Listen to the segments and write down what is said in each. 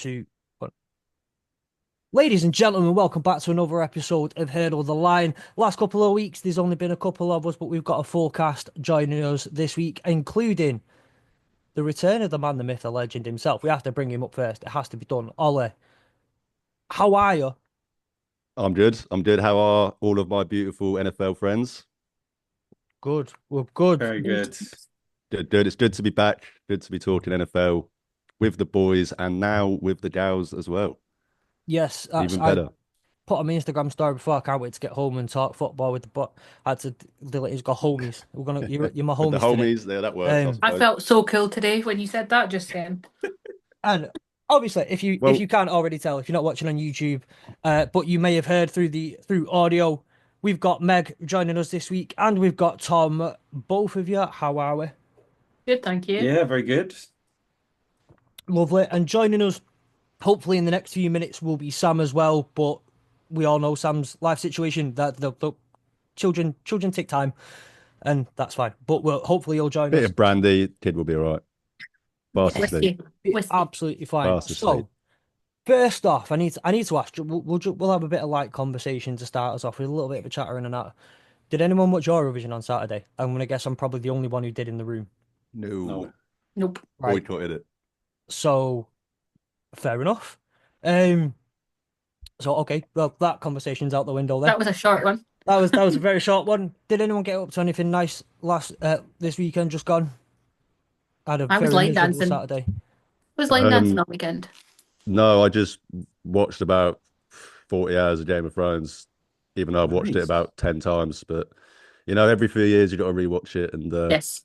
2, 1. Ladies and gentlemen, welcome back to another episode of Hurdle the Line. Last couple of weeks, there's only been a couple of us, but we've got a full cast joining us this week, including the return of the man, the myth, the legend himself. We have to bring him up first. It has to be done. Ollie, how are you? I'm good. I'm good. How are all of my beautiful NFL friends? Good. We're good. Very good. Good, good. It's good to be back. Good to be talking NFL with the boys and now with the gals as well. Yes, Even I better. put on my Instagram story before. I can't wait to get home and talk football with the but I had to delete. He's got homies. You're my With the homies today. homies, there that works, I Um, I suppose. felt so cool today when you said that just then. And obviously, if Well, you can't already tell, if you're not watching on YouTube, but you may have heard through audio, we've got Meg joining us this week, and we've got Tom. Both of you, how are we? Good, thank you. Yeah, very good. Lovely. And joining us, hopefully in the next few minutes, will be Sam as well. But we all know Sam's life situation. That the children take time, and that's fine. But hopefully you'll join bit us. of brandy, kid will be all right. Fast asleep. Whiskey. Be Whiskey. absolutely fine. Fast asleep. So. First off, I need to ask you. We'll have a bit of light conversation to start us off with a little bit of a chatter in and out. Did anyone watch Eurovision on Saturday? I'm gonna guess I'm probably the only one who did in the room. No. No. Nope. Right. Boycotted it. So fair enough. Um. So okay. Well, that conversation's out the window there. That was a short one. That was a very short one. Did anyone get up to anything nice this weekend just gone? I had a I was very line miserable dancing. Saturday. Was line dancing Um, all weekend. no, I just watched about 40 hours of Game of Thrones, even though I've watched it Nice. about 10 times. But, every few years you got to rewatch it. And Yes.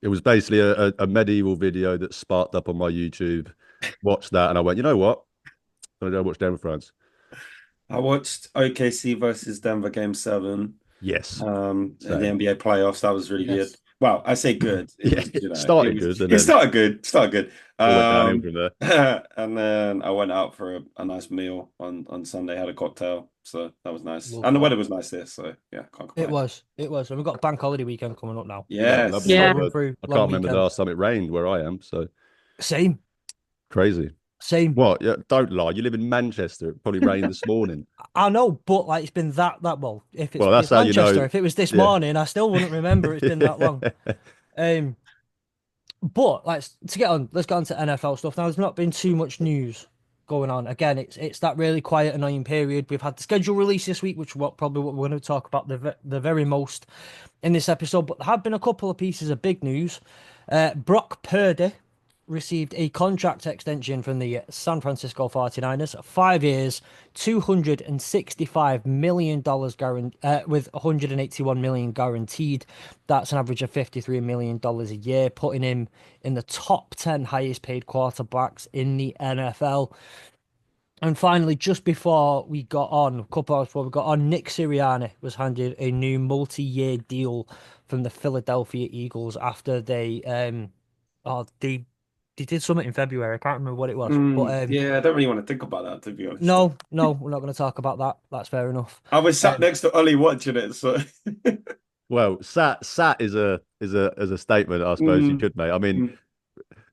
it was basically a medieval video that sparked up on my YouTube. Watched that and I went, you know what? I'm gonna go watch Game of Thrones. I watched OKC versus Denver Game 7 Yes. in the Same. NBA playoffs. That was really Yes. good. Well, I say good. It Yeah, was, it started it was, good and it then started good. Started good. all went downhill from there. And then I went out for a nice meal on Sunday, had a cocktail. So that was nice. Love And the that. weather was nice there. So yeah, can't It complain. was. It was. And we've got bank holiday weekend coming up now. Yeah, Yes. lovely So Yeah. run weather. through I long can't remember the weekend. last time it rained where I am, so Same. crazy. Same. What? Yeah, don't lie. You live in Manchester. It probably rained this morning. I know, but like it's been that well. If Well, that's it's how you Manchester, know. if it was this Yeah. morning, I still wouldn't remember it's been that long. Um, but like to get on, let's get on to NFL stuff. Now, there's not been too much news going on. Again, it's that really quiet, annoying period. We've had the schedule release this week, which probably what we're going to talk about the very most in this episode. But there have been a couple of pieces of big news. Brock Purdy received a contract extension from the San Francisco 49ers, 5 years, $265 million with 181 million guaranteed. That's an average of $53 million a year, putting him in the top 10 highest paid quarterbacks in the NFL. And finally, just before we got on, a couple hours before we got on, Nick Sirianni was handed a new multi-year deal from the Philadelphia Eagles after they did something in February. I can't remember what it was, but Yeah, I don't really want to think about that, to be honest. no, we're not going to talk about that. That's fair enough. I was sat Um, next to Ollie watching it, so Well, sat is a statement I suppose you Mm, could make. I mean, mm,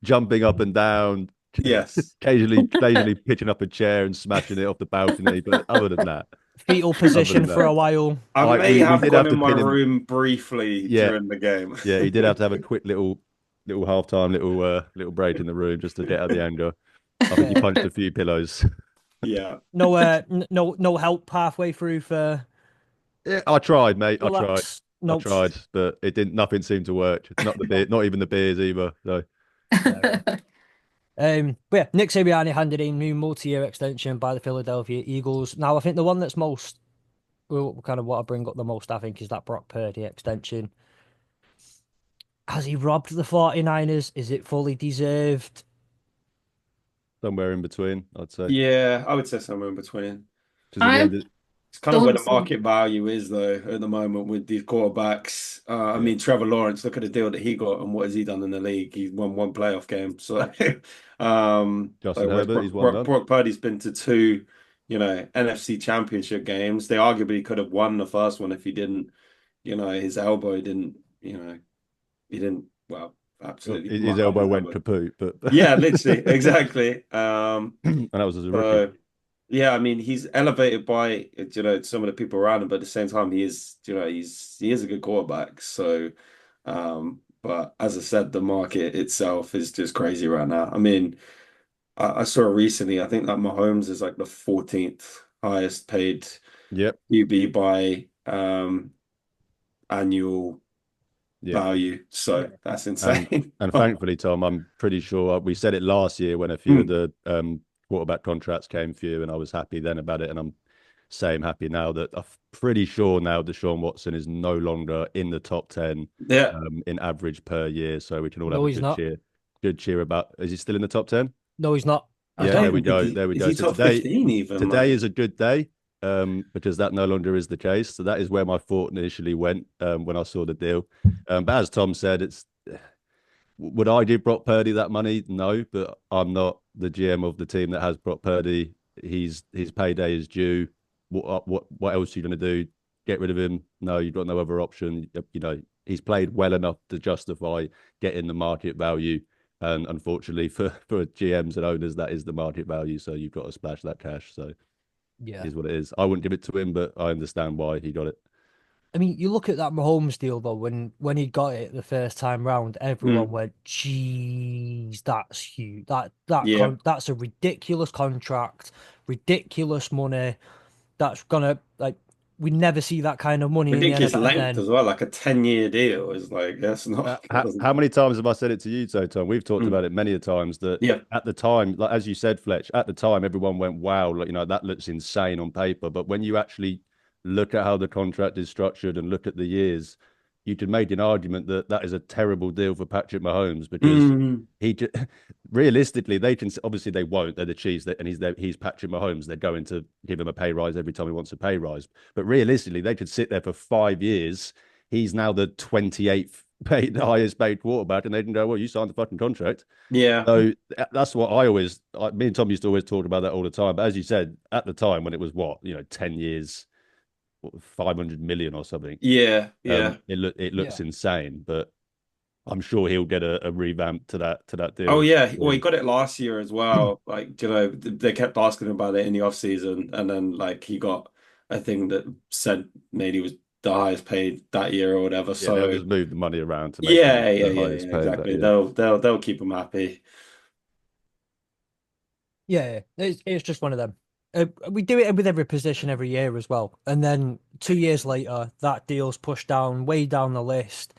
jumping up and down, yes. occasionally pitching up a chair and smashing it off the balcony. But other than that, Fetal other position than for that, a while. I may we have did have gone in to my pin him. room briefly Yeah, during the game. yeah, he did have to have a quick little halftime, little break in the room just to get out the anger. I think he Fair. punched a few pillows. Yeah. No help halfway through for Yeah, I tried, mate. I tried. relax. I Nope. tried, but it didn't. Nothing seemed to work. Not the beer, not even the beers either. So Fair enough. But yeah, Nick Sirianni handed a new multi-year extension by the Philadelphia Eagles. Now, I think the one that's most, well, kind of what I bring up the most, I think, is that Brock Purdy extension. Has he robbed the 49ers? Is it fully deserved? somewhere in between, I'd say. Yeah, I would say somewhere in between. Because at the I end, It's kind of where don't the think market value is, though, at the moment with these quarterbacks. I yeah, mean, Trevor Lawrence, look at the deal that he got and what has he done in the league? He's won one playoff game. So, Justin whereas Herbert, he's one done. Brock Purdy's been to two, NFC championship games. They arguably could have won the first one if he didn't, his elbow didn't, he didn't, well, absolutely His muck up elbow his went elbow. kaput, but Yeah, literally, exactly. and that was as a rookie. So yeah, I mean, he's elevated by some of the people around him, but at the same time, he is he is a good quarterback. So, but as I said, the market itself is just crazy right now. I mean, I saw recently, I think that Mahomes is like the 14th highest paid Yep. QB by annual Yeah. value. So Yeah. that's And insane. and thankfully, Tom, I'm pretty sure we said it last year when a few of Mm, the quarterback contracts came through, and I was happy then about it, and I'm same happy now that I'm pretty sure now Deshaun Watson is no longer in the top 10 yeah. in average per year, so we can all have No, a he's not. good cheer about. Is he still in the top 10? No, he's not. I Yeah, Okay. don't there we even think go. There we is go. he So top 15 even today like is a good day because that no longer is the case. So that is where my thought initially went when I saw the deal. But as Tom said, it's would I give Brock Purdy that money? No, but I'm not the GM of the team that has Brock Purdy. His payday is due. What else are you going to do? Get rid of him? No, you've got no other option. You know, he's played well enough to justify getting the market value. And unfortunately for GMs and owners, that is the market value. So you've got to splash that cash. So it Yeah. is what it is. I wouldn't give it to him, but I understand why he got it. I mean, you look at that Mahomes deal though. When he got it the first time round, everyone mm, went, "Geez, that's huge. yeah. That's a ridiculous contract, ridiculous money. That's gonna like we never see that kind of money in the Ridiculous NFL." And length then as well, like a 10-year deal is like that's not that doesn't How many times have I said it to you, Tom? We've talked mm, about it many a times that yeah. at the time, like as you said, Fletch, at the time, everyone went, wow, like, that looks insane on paper. But when you actually look at how the contract is structured and look at the years, you could make an argument that that is a terrible deal for Patrick Mahomes because Mm, he realistically, they can obviously they won't. They're the Chiefs, and he's Patrick Mahomes. They're going to give him a pay rise every time he wants a pay rise. But realistically, they could sit there for 5 years. He's now the 28th paid, the highest paid quarterback, and they can go, well, you signed the fucking contract. yeah. So that's what me and Tom used to always talk about that all the time. But as you said, at the time when it was 10 years, 500 million or something, Yeah. Yeah. it looks yeah, insane. But I'm sure he'll get a revamp to that Oh deal yeah. Well, he soon. got it last year as well. Like, they kept asking him about it in the off season, and then like he got a thing that said maybe he was the highest paid that year or whatever. Yeah, they'll So just move the money around to make him yeah, yeah, the yeah, highest yeah, paid that exactly. year. They'll keep him happy. yeah. It's just one of them. We do it with every position every year as well, and then 2 years later, that deal's pushed down way down the list.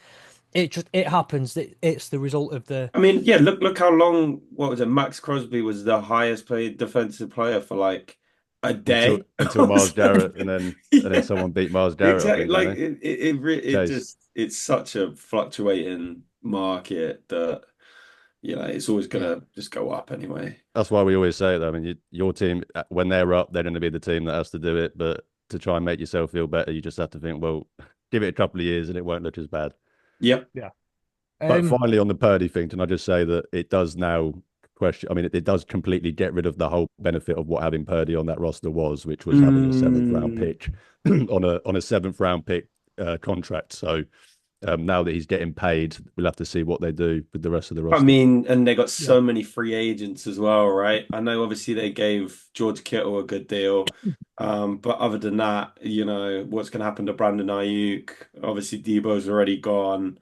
It happens. It's the result of the I mean, yeah, look how long, what was it? Max Crosby was the highest paid defensive player for like a until day. until or Miles Garrett, something. and then Yeah, someone beat Miles Garrett, I exactly. think, don't Like they? it Chase. just it's such a fluctuating market that it's always yeah. gonna just go up anyway. That's why we always say it. I mean, your team when they're up, they're going to be the team that has to do it. But to try and make yourself feel better, you just have to think, well, give it a couple of years and it won't look as bad. Yep. Yeah. But Um, finally, on the Purdy thing, can I just say that it does now question? I mean, it does completely get rid of the whole benefit of what having Purdy on that roster was, which was having a seventh round Mm. pick on a seventh round pick contract. So now that he's getting paid, we'll have to see what they do with the rest of the I roster. mean, and they got yeah. so many free agents as well, right? I know obviously they gave George Kittle a good deal. But other than that, what's going to happen to Brandon Ayuk? Obviously, Debo's already gone.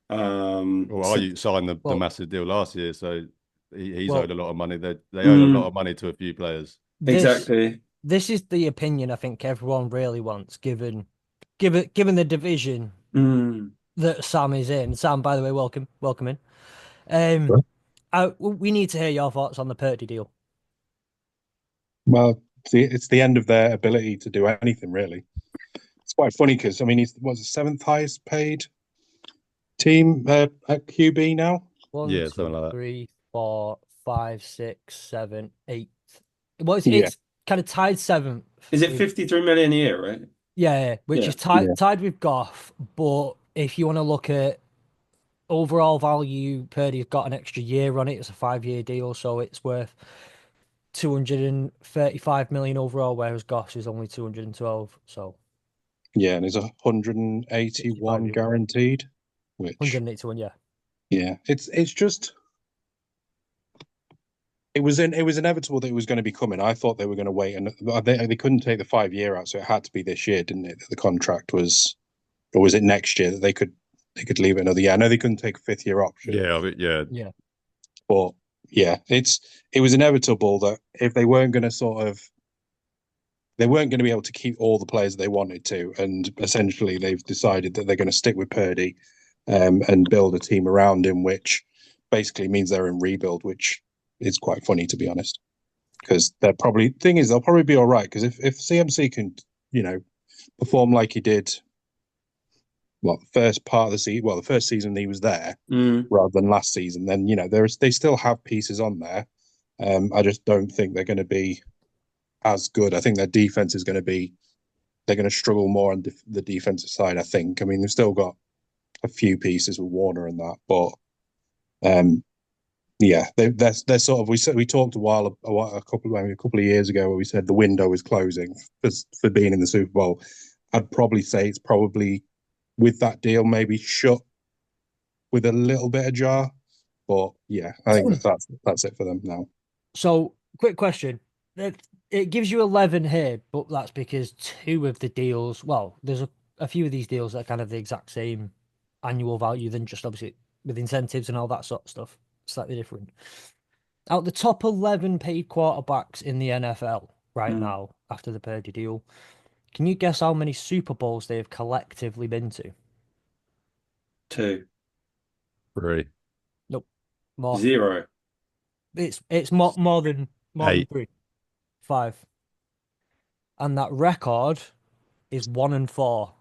Well, So, you signed the Well, massive deal last year, so he's owed well, a lot of money. They owed a lot mm, of money to a few players. this exactly. this is the opinion I think everyone really wants, given the division Mm. that Sam is in. Sam, by the way, welcome in. Um, Sure. we need to hear your thoughts on the Purdy deal. Well, it's the end of their ability to do anything, really. It's quite funny because, I mean, he's the seventh highest paid team at QB now. One, Yeah, something two, like that. 3, 4, 5, 6, 7, 8. Well, Yeah, it's kind of tied seventh Is it with 53 million a year, right? yeah, which Yeah. is yeah, tied with Goff. But if you want to look at overall value, Purdy's got an extra year on it. It's a 5-year deal, so it's worth 235 million overall, whereas Goff's is only 212. So yeah. And there's 65 181 even. guaranteed, which 181, yeah. Yeah, it's just it was inevitable that it was going to be coming. I thought they were going to wait, and they couldn't take the 5 year out, so it had to be this year, didn't it? That the contract was, or was it next year that they could leave it another year? I know they couldn't take a 5th year option. Yeah, I mean, yeah. Yeah. But yeah, it was inevitable that if they weren't going to they weren't going to be able to keep all the players they wanted to, and essentially they've decided that they're going to stick with Purdy, and build a team around him, which basically means they're in rebuild, which is quite funny, to be honest, because they'll probably be all right, because if CMC can, perform like he did, the first part of the season, the first season he was there, rather than last season, then they still have pieces on there. I just don't think they're going to be as good. I think their defense is going to they're going to struggle more on the defensive side. I think. I mean, they've still got a few pieces with Warner and that, but yeah, they're sort of. We talked a couple of years ago where we said the window is closing for being in the Super Bowl. I'd probably say it's probably, with that deal, maybe shut with a little bit ajar, but yeah, I think that's it for them now. So, quick question. It gives you 11 here, but that's because two of the deals, there's a few of these deals that are kind of the exact same annual value than just obviously with incentives and all that sort of stuff. Slightly different. Out the top 11 paid quarterbacks in the NFL right now after the Purdy deal, can you guess how many Super Bowls they have collectively been to? 2. 3. Nope. More. 0. It's more than 8. 3. 5. And that record is 1-4.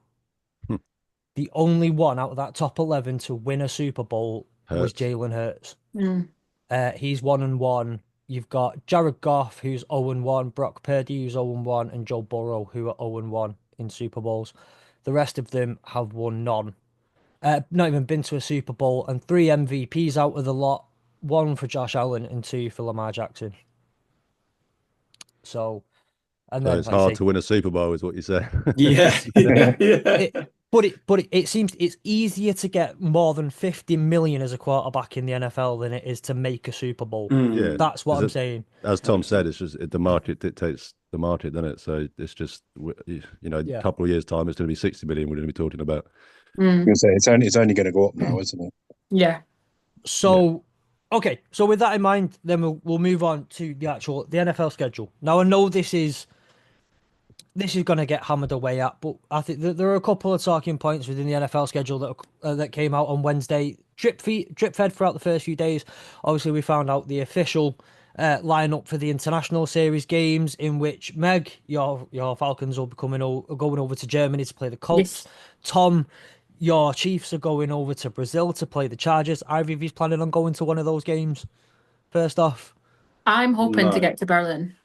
The only one out of that top 11 to win a Super Bowl was Jalen Hurts. He's 1-1. You've got Jared Goff, who's 0-1, Brock Purdy, who's 0-1, and Joe Burrow, who are 0-1 in Super Bowls. The rest of them have won none. Not even been to a Super Bowl, and 3 MVPs out of the lot. 1 for Josh Allen and 2 for Lamar Jackson. So It's hard to win a Super Bowl, is what you say. Yeah. But it seems it's easier to get more than 50 million as a quarterback in the NFL than it is to make a Super Bowl. Yeah, that's what I'm saying. As Tom said, it's just the market dictates the market, doesn't it? So it's just a couple of years' time, it's going to be 60 million. We're going to be talking about. I was gonna say, it's only going to go up now, isn't it? Yeah. So, okay. So with that in mind, then we'll move on to the NFL schedule. Now I know this is going to get hammered away at, but I think that there are a couple of talking points within the NFL schedule that came out on Wednesday. Drip fed throughout the first few days. Obviously, we found out the official lineup for the international series games, in which Meg, your Falcons will be going over to Germany to play the Colts. Yes. Tom, your Chiefs are going over to Brazil to play the Chargers. Either of you planning on going to one of those games? First off, I'm hoping to get to Berlin.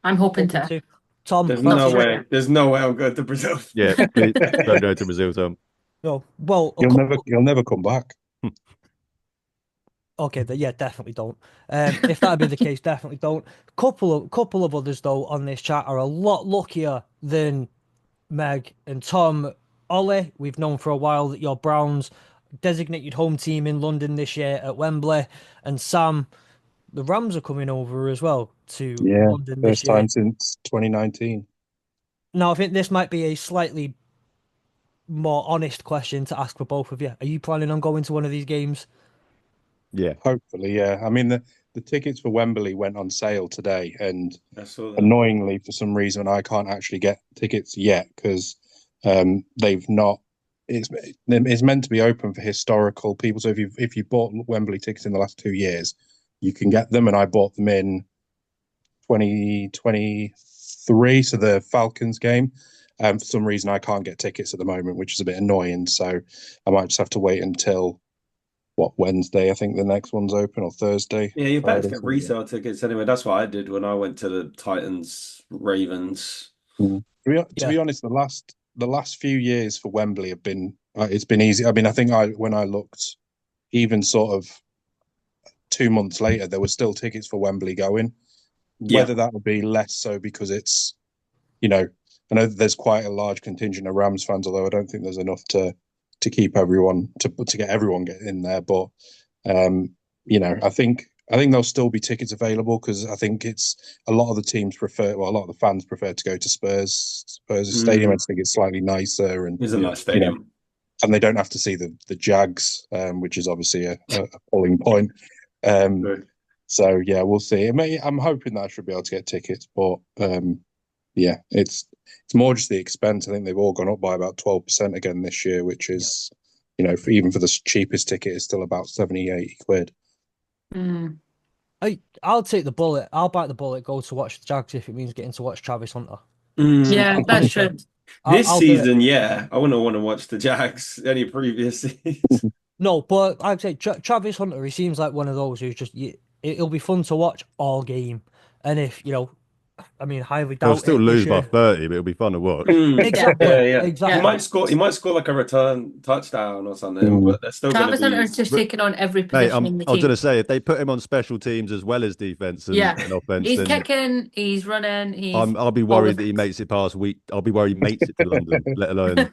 I'm hoping to. Tom, there's no way. There's no way I'm going to Brazil. Yeah, please don't go to Brazil, Tom. No, well, you'll never come back. Okay, yeah, definitely don't. If that'd be the case, definitely don't. Couple of others though on this chat are a lot luckier than Meg and Tom. Ollie, we've known for a while that your Browns designated home team in London this year at Wembley, and Sam, the Rams are coming over as well to London this year. First time since 2019. Now, I think this might be a slightly more honest question to ask for both of you. Are you planning on going to one of these games? Yeah. Hopefully, yeah. I mean, the tickets for Wembley went on sale today, and annoyingly, for some reason, I can't actually get tickets yet because they've not. It's meant to be open for historical people. So if you bought Wembley tickets in the last 2 years, you can get them, and I bought them in 2023, so the Falcons game. For some reason, I can't get tickets at the moment, which is a bit annoying. So I might just have to wait until Wednesday. I think the next one's open, or Thursday. Yeah, you better get resale tickets anyway. That's what I did when I went to the Titans Ravens. To be honest, the last few years for Wembley have been it's been easy. I mean, I think when I looked, even sort of 2 months later, there were still tickets for Wembley going. Whether that would be less so because it's, I know there's quite a large contingent of Rams fans, although I don't think there's enough to to keep everyone to get everyone get in there. But I think there'll still be tickets available because I think it's a lot of the teams prefer, well, a lot of the fans prefer to go to Spurs stadium. I think it's slightly nicer and It's a nice stadium. And they don't have to see the Jags, which is obviously a pulling point. So yeah, we'll see. I'm hoping that I should be able to get tickets, but it's more just the expense. I think they've all gone up by about 12% again this year, which is, even for the cheapest ticket, is still about 70, 80 quid. I'll take the bullet. I'll bite the bullet. Go to watch the Jags if it means getting to watch Travis Hunter. Yeah, that's true. This season, yeah, I wouldn't want to watch the Jags any previous season. No, but I'd say Travis Hunter, he seems like one of those who's just, it'll be fun to watch all game. And if, highly doubt They'll still it lose this by year. 30, but it'll be fun to watch. Exactly. Yeah. Exactly. He might score like a return touchdown or something, but they're still going Travis to be. Hunter's just taking on every Mate, position in the I was team. going to say, if they put him on special teams as well as defense and offense, he's then kicking, he's running, I'll be worried that he makes it past week. I'll be worried he makes it to London, let alone.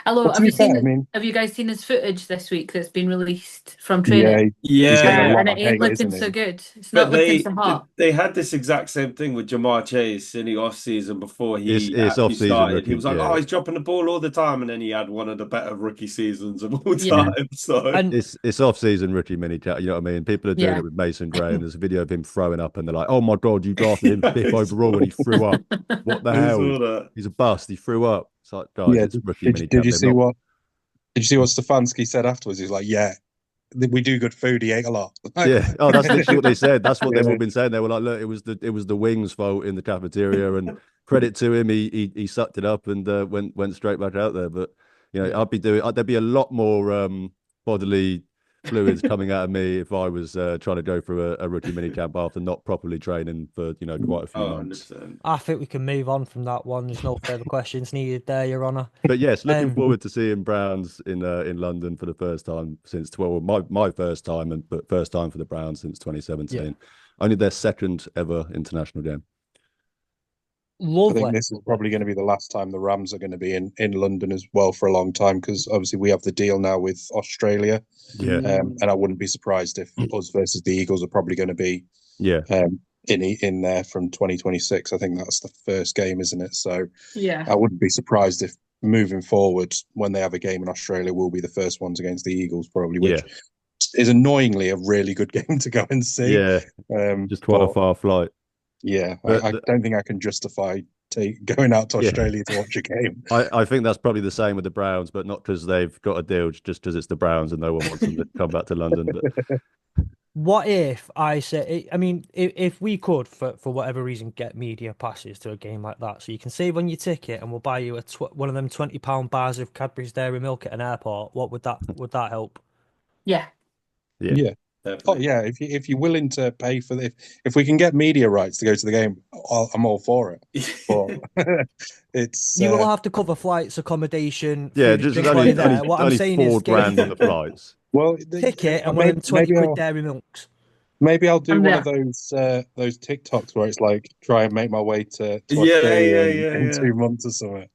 Hello, have you guys seen his footage this week that's been released from training? Yeah, and it ain't looking so good. It's not looking so hot. They had this exact same thing with Jamar Chase in the off season before he actually started. He was like, "Oh, he's dropping the ball all the time," and then he had one of the better rookie seasons of all time. So it's off season rookie mini chat. You know what I mean? People are doing it with Mason Gray, and there's a video of him throwing up, and they're like, "Oh my god, you drafted him 5th overall, and he threw up. What the hell? He's a bust. He threw up." It's like, guys, it's rookie mini chat. Did you see what Stefanski said afterwards? He's like, "Yeah, we do good food. He ate a lot." Yeah. Oh, that's literally what they said. That's what they've all been saying. They were like, "Look, it was the wings' fault in the cafeteria," and credit to him, he sucked it up and went straight back out there. But there'd be a lot more bodily fluids coming out of me if I was trying to go through a rookie mini camp after not properly training for quite a few months. 100%. I think we can move on from that one. There's no further questions needed there, Your Honour. But yes, looking forward to seeing Browns in London for the first time since my first time, but first time for the Browns since 2017. Yeah. Only their second ever international game. Lovely. I think this is probably going to be the last time the Rams are going to be in London as well for a long time, because obviously we have the deal now with Australia. Yeah. And I wouldn't be surprised if us versus the Eagles are probably going to be in there from 2026. I think that's the first game, isn't it? So I wouldn't be surprised if moving forward, when they have a game in Australia, we'll be the first ones against the Eagles probably, which is annoyingly a really good game to go and see. Yeah. Just quite a far flight. Yeah, I don't think I can justify going out to Australia to watch a game. I think that's probably the same with the Browns, but not because they've got a deal, just because it's the Browns and no one wants them to come back to London. But what if I say, if we could, for whatever reason, get media passes to a game like that, so you can save on your ticket and we'll buy you one of them £20 bars of Cadbury's Dairy Milk at an airport, what would that help? Yeah. Oh yeah, if you're willing to pay for if we can get media rights to go to the game, I'm all for it. But it's you will have to cover flights, accommodation. Yeah, food, just only what I'm saying is $4,000 on the flights. Well, ticket and one of them 20 quid Dairy Milks. Maybe I'll do one of those TikToks where it's like try and make my way to Australia in 2 months or something.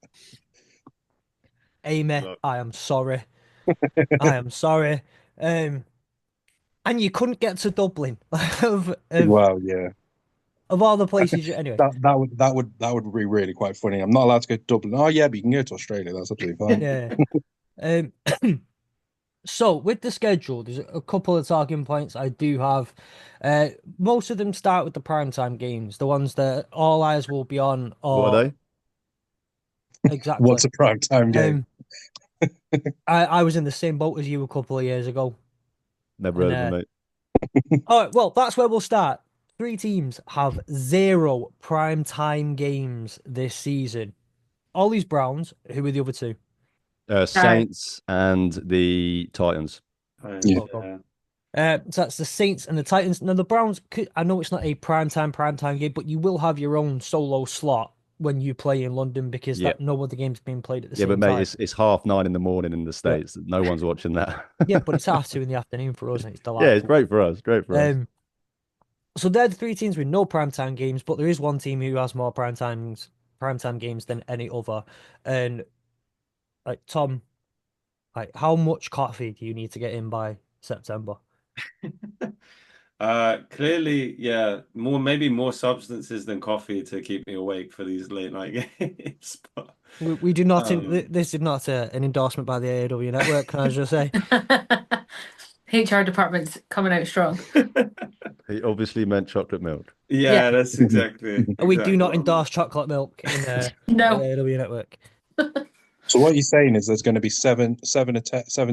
Amy, I am sorry. I am sorry. And you couldn't get to Dublin. Well, yeah. Of all the places, anyway. That would be really quite funny. I'm not allowed to go to Dublin. Oh yeah, but you can go to Australia. That's absolutely fine. Yeah. So with the schedule, there's a couple of talking points I do have. Most of them start with the primetime games, the ones that all eyes will be on. What are they? Exactly. What's a primetime game? I was in the same boat as you a couple of years ago. Never heard of them, mate. All right, well, that's where we'll start. 3 teams have 0 primetime games this season. Ollie's Browns. Who are the other 2? Saints and the Titans. So that's the Saints and the Titans. Now the Browns, I know it's not a primetime game, but you will have your own solo slot when you play in London, because no other game's being played at the same time. Yeah, but mate, it's 9:30 in the morning in the States. No one's watching that. Yeah, but it's 2:30 in the afternoon for us, and it's delightful. Yeah, it's great for us. So they're the 3 teams with no primetime games, but there is one team who has more primetime games than any other. And like Tom, Like, how much coffee do you need to get in by September? Clearly, yeah, maybe more substances than coffee to keep me awake for these late night games. But We do not. um, This is not an endorsement by the AAW Network. Can I just say? HR department's coming out strong. He obviously meant chocolate milk. Yeah. yeah, that's exactly We do not what I meant. endorse chocolate milk in the No. AAW Network. So what you're saying is there's going to be seven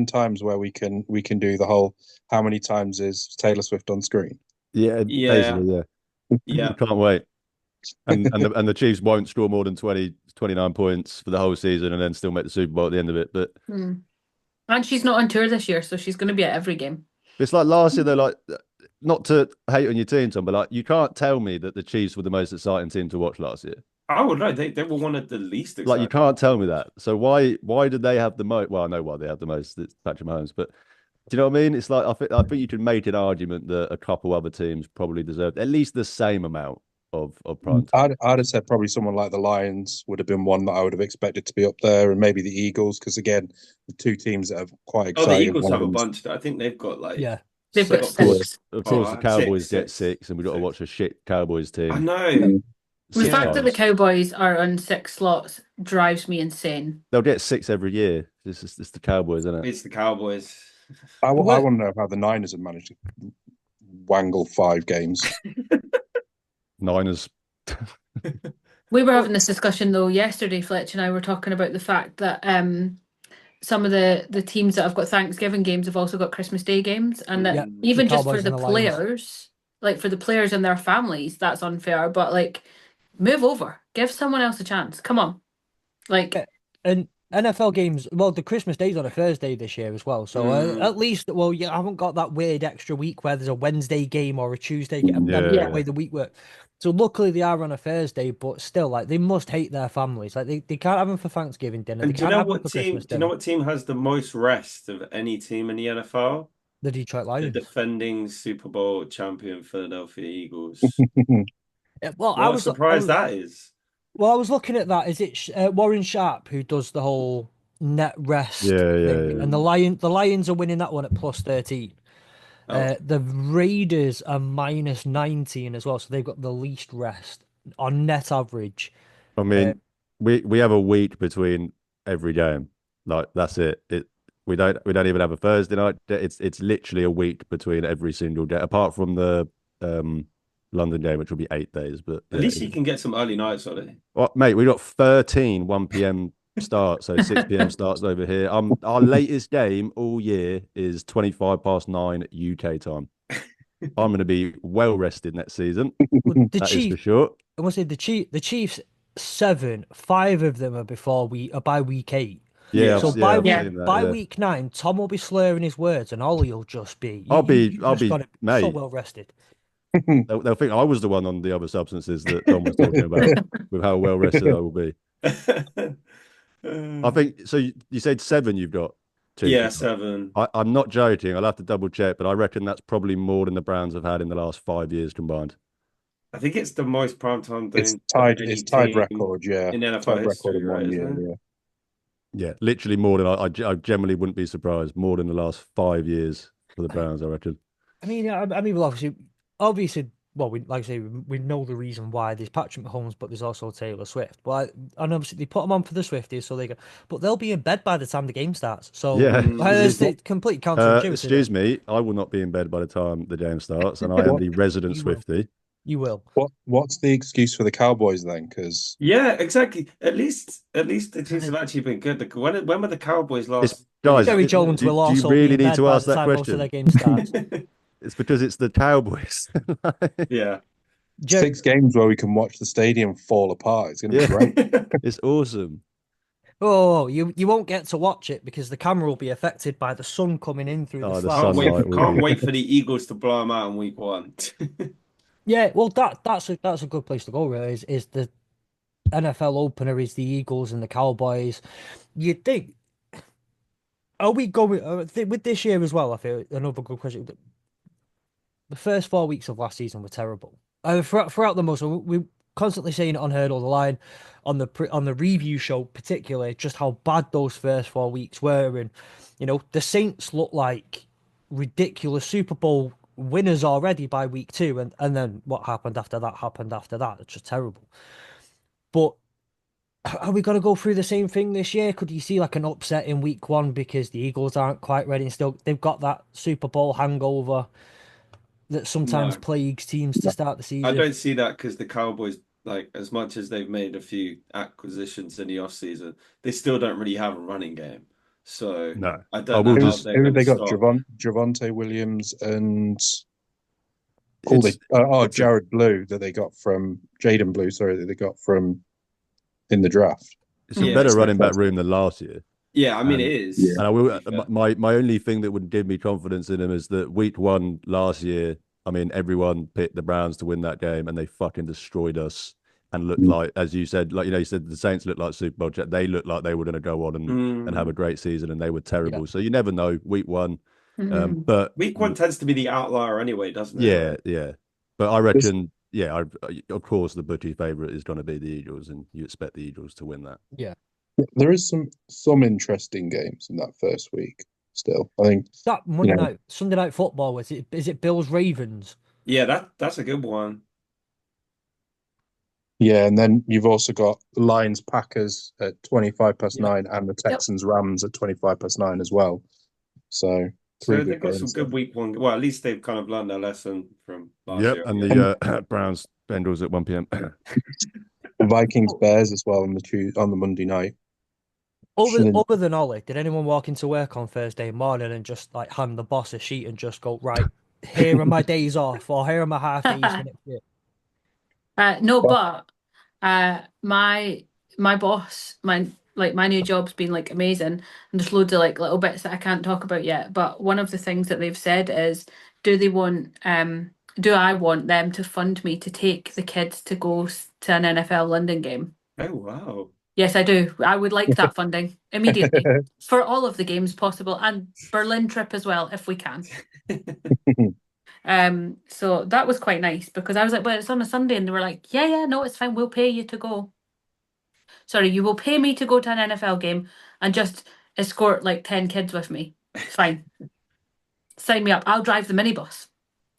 times where we can do the whole how many times is Taylor Swift on screen? Yeah, Yeah, basically, yeah. yeah. I can't wait. And the Chiefs won't score more than 29 points for the whole season and then still make the Super Bowl at the end of it. But And she's not on tour this year, so she's going to be at every game. it's like last year, they're like, not to hate on your team, Tom, but like you can't tell me that the Chiefs were the most exciting team to watch last year. I would know they were one of the least Like you exciting. can't tell me that. So why did they have the most? Well, I know why they have the most. It's Patrick Mahomes, but do you know what I mean? It's like I think you could make an argument that a couple other teams probably deserved at least the same amount of prime time. I'd have said probably someone like the Lions would have been one that I would have expected to be up there, and maybe the Eagles, because again, the two teams that are quite Oh, the exciting. Eagles have a bunch. I think they've got like Yeah. They've got six. six. Of course, the Cowboys get Six. six, and we've got to watch a shit Cowboys I team. know. The Six fact that the times. Cowboys are on 6 slots drives me insane. They'll get six every year. It's the Cowboys, isn't it? It's the Cowboys. I want to know how the Niners have managed to wangle 5 games. Niners. We were having this discussion though yesterday. Fletch and I were talking about the fact that some of the teams that have got Thanksgiving games have also got Christmas Day games, and that even just for Cowboys the and the Lions. players, like for the players and their families, that's unfair. But like, move over, give someone else a chance. Come on, like. And NFL games, well, the Christmas Day's on a Thursday this year as well. So at least, well, you haven't got that weird extra week where there's a Wednesday game or a Tuesday game. Yeah. The way the week works. So luckily they are on a Thursday, but still, like they must hate their families. Like they can't have them for Thanksgiving dinner. And They can't have them for Christmas do you know dinner. what team has the most rest of any team in the NFL? The Detroit The Lions. defending Super Bowl champion Philadelphia Eagles. Well, What a surprise that is. Well, I was looking at that. Is it Warren Sharp who does the whole net rest thing? And the Lions are winning that one at +13. The Raiders are -19 as well, so they've got the least rest on net average. I mean, we have a week between every game. Like that's it. We don't even have a Thursday night. It's literally a week between every single day, apart from the London game, which will be 8 days. But at least you can get some early nights on it. Well, mate, we got 13 1 p.m. starts, so 6 p.m. starts over here. Our latest game all year is 9 UK time. I'm going to be well rested next season. That is for sure. I must say the Chiefs 7, 5 of them are by week 8. Yeah, so by week 9, Tom will be slurring his words, and Ollie will just be. I'll be mate, so well rested. They'll think I was the one on the other substances that Tom was talking about with how well rested I will be. I think so. You said 7 you've got. Yeah, 7. I'm not joking. I'll have to double check, but I reckon that's probably more than the Browns have had in the last 5 years combined. I think it's the most primetime thing. It's tied record, yeah. In NFL history, right? Yeah, literally more than I generally wouldn't be surprised. More than the last 5 years for the Browns, I reckon. I mean, well, obviously, well, we know the reason why there's Patrick Mahomes, but there's also Taylor Swift. But and obviously they put them on for the Swifties, so but they'll be in bed by the time the game starts. So yeah, it's complete counterintuitive. Excuse me, I will not be in bed by the time the game starts, and I am the resident Swiftie. You will. What's the excuse for the Cowboys then? Because yeah, exactly. At least the teams have actually been good. When were the Cowboys last? Guys, Jerry Jones will also do you really be in need to ask that question? Most of their game starts. It's because it's the Cowboys. Yeah. 6 games where we can watch the stadium fall apart. It's going to be great. It's awesome. Oh, you won't get to watch it because the camera will be affected by the sun coming in through the sunlight. Can't wait for the Eagles to blow them out in week 1. Yeah, well, that's a good place to go. Really, is the NFL opener is the Eagles and the Cowboys. You think? Are we going with this year as well? I feel another good question. The first 4 weeks of last season were terrible. Throughout the most, constantly saying it on Hurdle the Line, on the review show particularly, just how bad those first 4 weeks were, and the Saints look like ridiculous Super Bowl winners already by week 2, and then what happened after that happened after that. It's just terrible. But are we going to go through the same thing this year? Could you see like an upset in week 1 because the Eagles aren't quite ready and still they've got that Super Bowl hangover that sometimes No, plagues teams to start the I season? don't see that because the Cowboys, like as much as they've made a few acquisitions in the offseason, they still don't really have a running game. So No. I I don't know will how just. they're Who have going to they got? stop. Javonte Williams and It's it's a Jared Blue that they got from Jaden Blue. Sorry, that they got from in the draft. it's a Yeah, better running back room than last year. yeah. I mean, it And is. and I To will be fair. my only thing that would give me confidence in him is that week 1 last year, I mean, everyone picked the Browns to win that game and they fucking destroyed us and looked Mm. like, as you said, like you said the Saints looked like Super Bowl. They looked like they were going to go on and have a Mm. great season, and they were Yeah. terrible. So you never know week 1. Mhm. But Week 1 tends to be the outlier anyway, doesn't it? yeah, Like, yeah. But I This, reckon, yeah, of course the bookie favorite is going to be the Eagles, and you expect the Eagles to win that. Yeah. there is some interesting games in that first week. Still, I think That Sunday night football, is it Bills Ravens? yeah, that's a good one. Yeah, and then you've also got Lions Packers at 25 past Yeah. 9 and the Yep. Texans Rams at 25 past 9 as well. So So 3 they've good got some games good there. week 1. Well, at least they've kind of learned their lesson from last Yep, year, I and guess. the Browns Bengals at 1 p.m. Vikings Bears as well on the Monday night. Other than Ollie, did anyone walk into work on Thursday morning and just like hand the boss a sheet and just go, right, here are my days off, or here are my half days for next year? No, but my boss, my new job's been like amazing, and there's loads of like little bits that I can't talk about yet. But one of the things that they've said is, do I want them to fund me to take the kids to go to an NFL London game? Oh, wow. Yes, I do. I would like that funding immediately for all of the games possible, and Berlin trip as well if we can. So that was quite nice because I was like, well, it's on a Sunday, and they were like, yeah, no, it's fine. We'll pay you to go. Sorry, you will pay me to go to an NFL game and just escort like 10 kids with me. It's fine. Sign me up. I'll drive the minibus.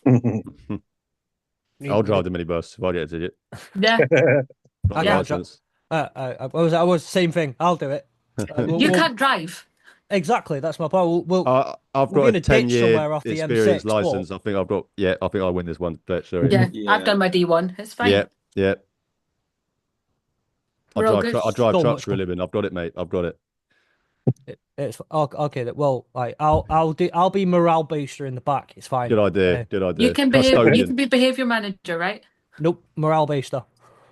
I'll drive the minibus if I get a ticket. Yeah. Not I a can't license. I was same thing. I'll do it. You can't drive. Exactly. That's my point. I've We're got in a a ditch 10-year somewhere off the experience M6, license. I think I think I'll win this one. Sorry. Yeah. Yeah. I've done my D1. It's fine. Yeah, yeah. We're all good. I drive So trucks much for a living. I've got it, mate. I've got it. It's okay. Well, like I'll be morale booster in the back. It's fine. Good idea. Good idea. You can Custodian. be behavior manager, right? Nope, morale booster.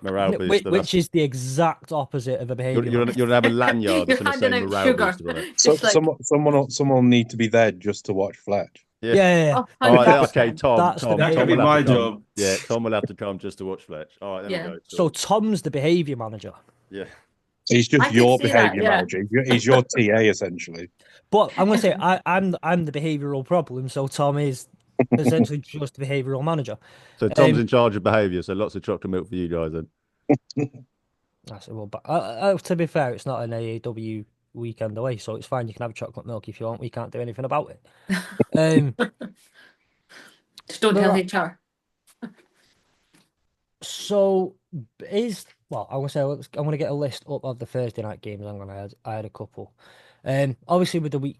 Morale booster. Which is the exact opposite of a behavior. You're gonna have a lanyard You're that's gonna say handing out morale sugar. booster on it. So It's like, someone will need to be there just to watch Fletch. Yeah. Yeah. oh, All right. 100%. Okay, Tom. That's the That could Tom be will have my to come. job. Yeah, Tom will have to come just to watch Fletch. All right, there Yeah. we go. So Tom's the behavior manager. Yeah. He's I just could your see that, behavior yeah. manager. He's your TA essentially. But I'm gonna say I'm the behavioural problem, so Tom is essentially just the behavioural manager. So Tom's in charge of behaviour. So lots of chocolate milk for you guys then. I said, well, but to be fair, it's not an AAW weekend away, so it's fine. You can have chocolate milk if you want. We can't do anything about it. Just don't tell HR. So I'm gonna get a list up of the Thursday night games. I had a couple. Obviously with the week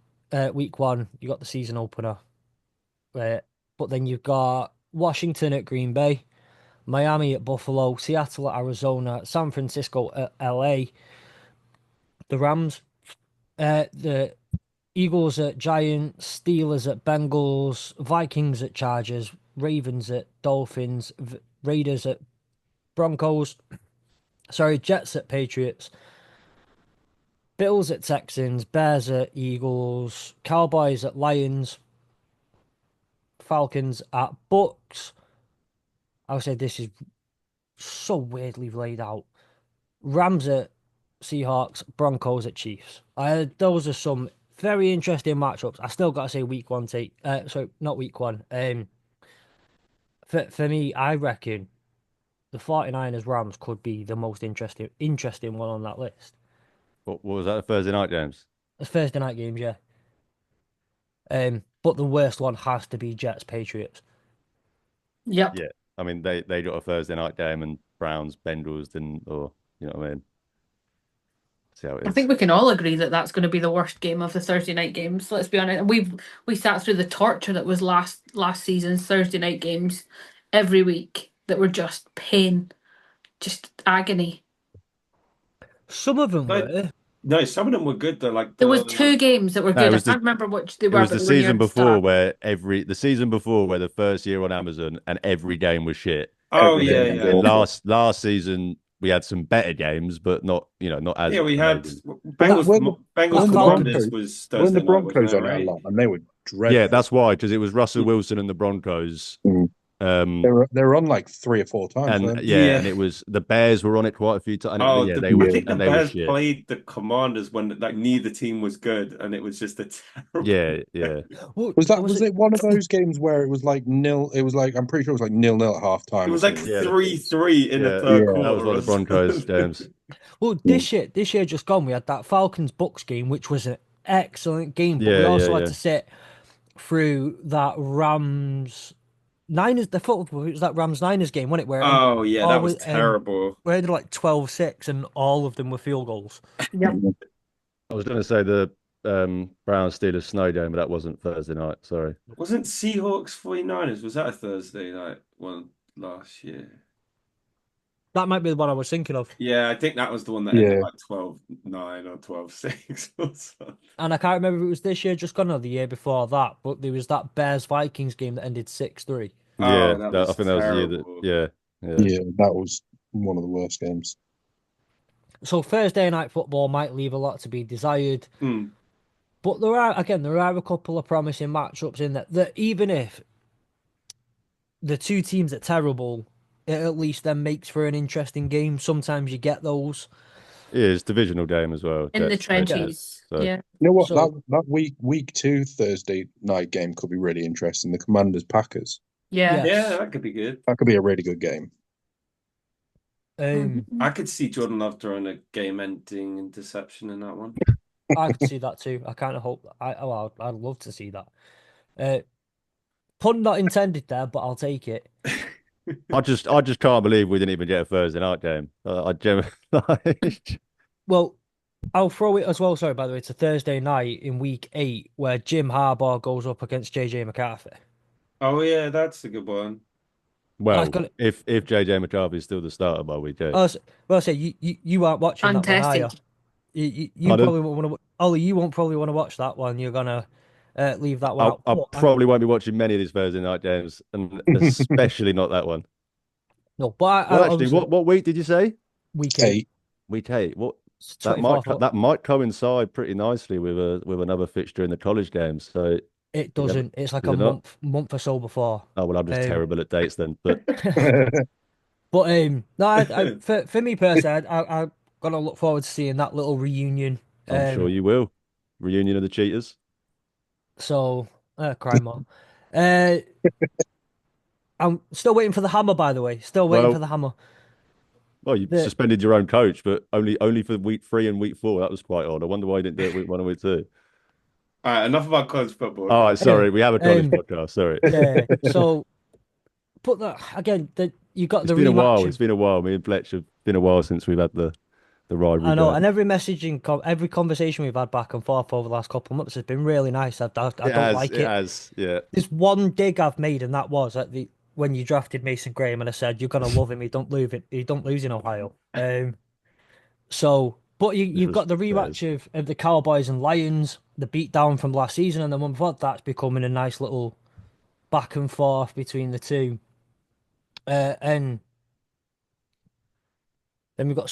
1, you got the season opener, but then you've got Washington at Green Bay, Miami at Buffalo, Seattle at Arizona, San Francisco at LA, the Rams, the Eagles at Giants, Steelers at Bengals, Vikings at Chargers, Ravens at Dolphins, Raiders at Broncos, Jets at Patriots, Bills at Texans, Bears at Eagles, Cowboys at Lions, Falcons at Bucks. I would say this is so weirdly laid out. Rams at Seahawks, Broncos at Chiefs. Those are some very interesting matchups. I still got to say week 1 not week 1. For me, I reckon the 49ers Rams could be the most interesting one on that list. What was that? The Thursday night games? It's Thursday night games, yeah. But the worst one has to be Jets Patriots. Yep. Yeah. I mean, they got a Thursday night game, and Browns Bengals didn't, or you know what I mean? See how it I is. think we can all agree that that's going to be the worst game of the Thursday night games. Let's be honest. We sat through the torture that was last season's Thursday night games every week that were just pain, just agony. Some of them But were. no, some of them were good though. Like There was two games that were No, it good. I was can't remember which they it were, was but the they were near season the before start. where the first year on Amazon and every game was shit. oh Every yeah, game was And then yeah, awful. last season we had some better games, but not not as yeah. We had amazing. Bengals. When the, Bengals That when the Falcons. Commanders Broncos was when the Thursday night, wasn't Broncos it? on it a Right? lot, and they were Yeah, dreadful. that's why, because it was Russell Wilson and the Broncos. Mm. Um, They were on like 3 or 4 times, and weren't yeah, Yeah. and it was the Bears were on it quite a few times. Oh, Yeah, they? I Yeah. think the they were Bears shit. played the Commanders when like neither team was good, and it was just a terrible. Yeah. Well, Was it one of those games where it was like nil? It was like, I'm pretty sure it was like 0-0 at half It time or was like something Yeah, ridiculous. 3-3 in the yeah. third Yeah. That was quarter one or of the Broncos games. something. Well, this year just gone, we had that Falcons Bucks game, which was an excellent game, but we also had Yeah. to sit through that Rams Niners. The football it was that Rams Niners game, wasn't it? Where it ended Oh yeah, all that was with terrible. where it ended like 12-6 and all of them were field goals. Yep. I was going to say the Browns Steelers snow game, but that wasn't Thursday night. Sorry. Wasn't Seahawks 49ers? Was that a Thursday night one last year? That might be the one I was thinking of. Yeah, I think that was the one that ended Yeah. like 12-9 or 12-6 or something. And I can't remember if it was this year just gone or the year before that, but there was that Bears Vikings game that ended 6-3. Oh, Yeah, that I was think that was the year that. terrible. Yeah. Yeah, that was one of the worst games. So Thursday night football might leave a lot to be desired. Hmm. But there are a couple of promising matchups in that even if the two teams are terrible, it at least then makes for an interesting game. Sometimes you get those. Yeah, it's divisional game as well. In the Jets, Patriots. trenches. So Yeah. You know what? So That week 2 Thursday night game could be really interesting. The Commanders Packers. Yeah. yes, Yeah, that could be good. That could be a really good game. I could see Jordan Love throwing a game-ending interception in that one. I could see that too. I kind of hope. I'd love to see that. Pun not intended there, but I'll take it. I just can't believe we didn't even get a Thursday night game. I genuinely. Well, I'll throw it as well. Sorry, by the way, it's a Thursday night in week 8 where Jim Harbaugh goes up against JJ McCarthy. Oh yeah, that's a good one. Well, gonna- if JJ McCarthy is still the starter by week 8. Well, I say you aren't watching that one, are you? Untested. You Pardon? probably won't want to. Ollie, you won't probably want to watch that one. You're gonna leave that one out. I But probably won't be watching many of these Thursday night games, and especially not that one. no, but I Well, actually, obviously what week did you say? week 8, 8. Week 8. What it's that 24th. that might coincide pretty nicely with another fixture in the college games. So It doesn't. It's like Does a it not? month or so before. Oh well, I'm just Um, terrible at dates then. But But no, for me personally, I'm gonna look forward to seeing that little reunion. I'm sure you will. Reunion of the cheaters. So, crime on. I'm still waiting for the hammer, by the way. Still waiting Well, for the hammer. Well, you The- suspended your own coach, but only for week 3 and week 4. That was quite odd. I wonder why you didn't do it week 1 and week 2. All right, enough about college football. All right, sorry, we have a college Um, podcast. Sorry. Yeah. So, but again, you got It's the been a while. rematch. It's been a while. Me and Fletch have been a while since we've had the rivalry. I know, going. and every every conversation we've had back and forth over the last couple of months has been really nice. I don't like It it. has, yeah. There's one dig I've made, and that was at the when you drafted Mason Graham, and I said you're gonna love him. He don't lose it. He don't lose in Ohio. So, but you've was got the rematch of the Cowboys and Lions, the beatdown from last season, and the one before that's becoming a nice little back and forth between the two. And then we've got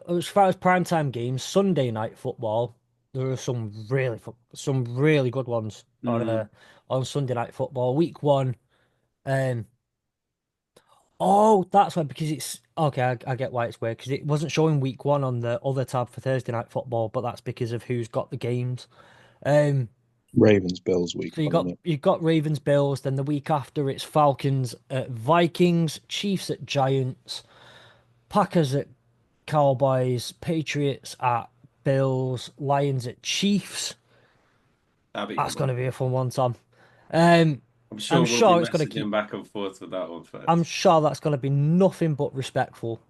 as far as primetime games, Sunday night football. There are some really good ones on Sunday night football. Week 1, oh, that's why, because it's okay. I get why it's weird because it wasn't showing week 1 on the other tab for Thursday night football, but that's because of who's got the games. Ravens Bills week. So you got Ravens Bills. Then the week after it's Falcons at Vikings, Chiefs at Giants, Packers at Cowboys, Patriots at Bills, Lions at Chiefs. That'd be a That's good going one. to be a fun one, Tom. Um, I'm I'm sure we'll be sure it's going to keep. messaging back and forth with that one I'm first. sure that's going to be nothing but respectful.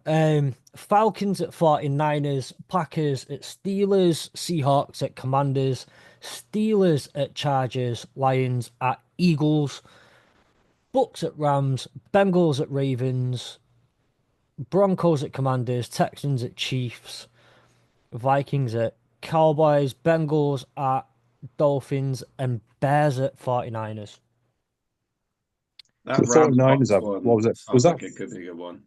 Falcons at 49ers, Packers at Steelers, Seahawks at Commanders, Steelers at Chargers, Lions at Eagles, Bucks at Rams, Bengals at Ravens, Broncos at Commanders, Texans at Chiefs, Vikings at Cowboys, Bengals at Dolphins, and Bears at 49ers. So That the Rams 49ers Bucks have, what one was it? Was sounds that like it could be a good one.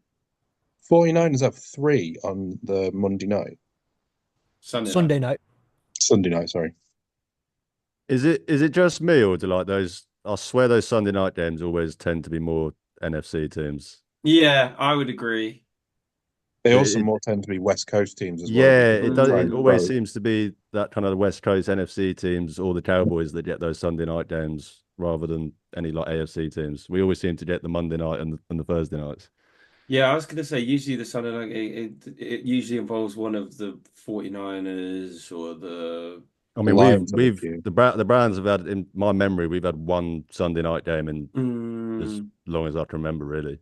49ers have 3 on the Monday night? Sunday night. Sunday night. Sunday night, sorry. Is it just me, or do like those? I swear those Sunday night games always tend to be more NFC teams. Yeah, I would agree. They It, also it, more tend to be West Coast teams as well yeah, because it they does. try It and always promote. seems to be that kind of the West Coast NFC teams or the Cowboys that get those Sunday night games rather than any like AFC teams. We always seem to get the Monday night and the Thursday nights. Yeah, I was gonna say usually the Sunday night it usually involves one of the 49ers or the I The mean, Lions have a we've few. the Browns have had in my memory we've had one Sunday night game in as mm, long as I can remember, really.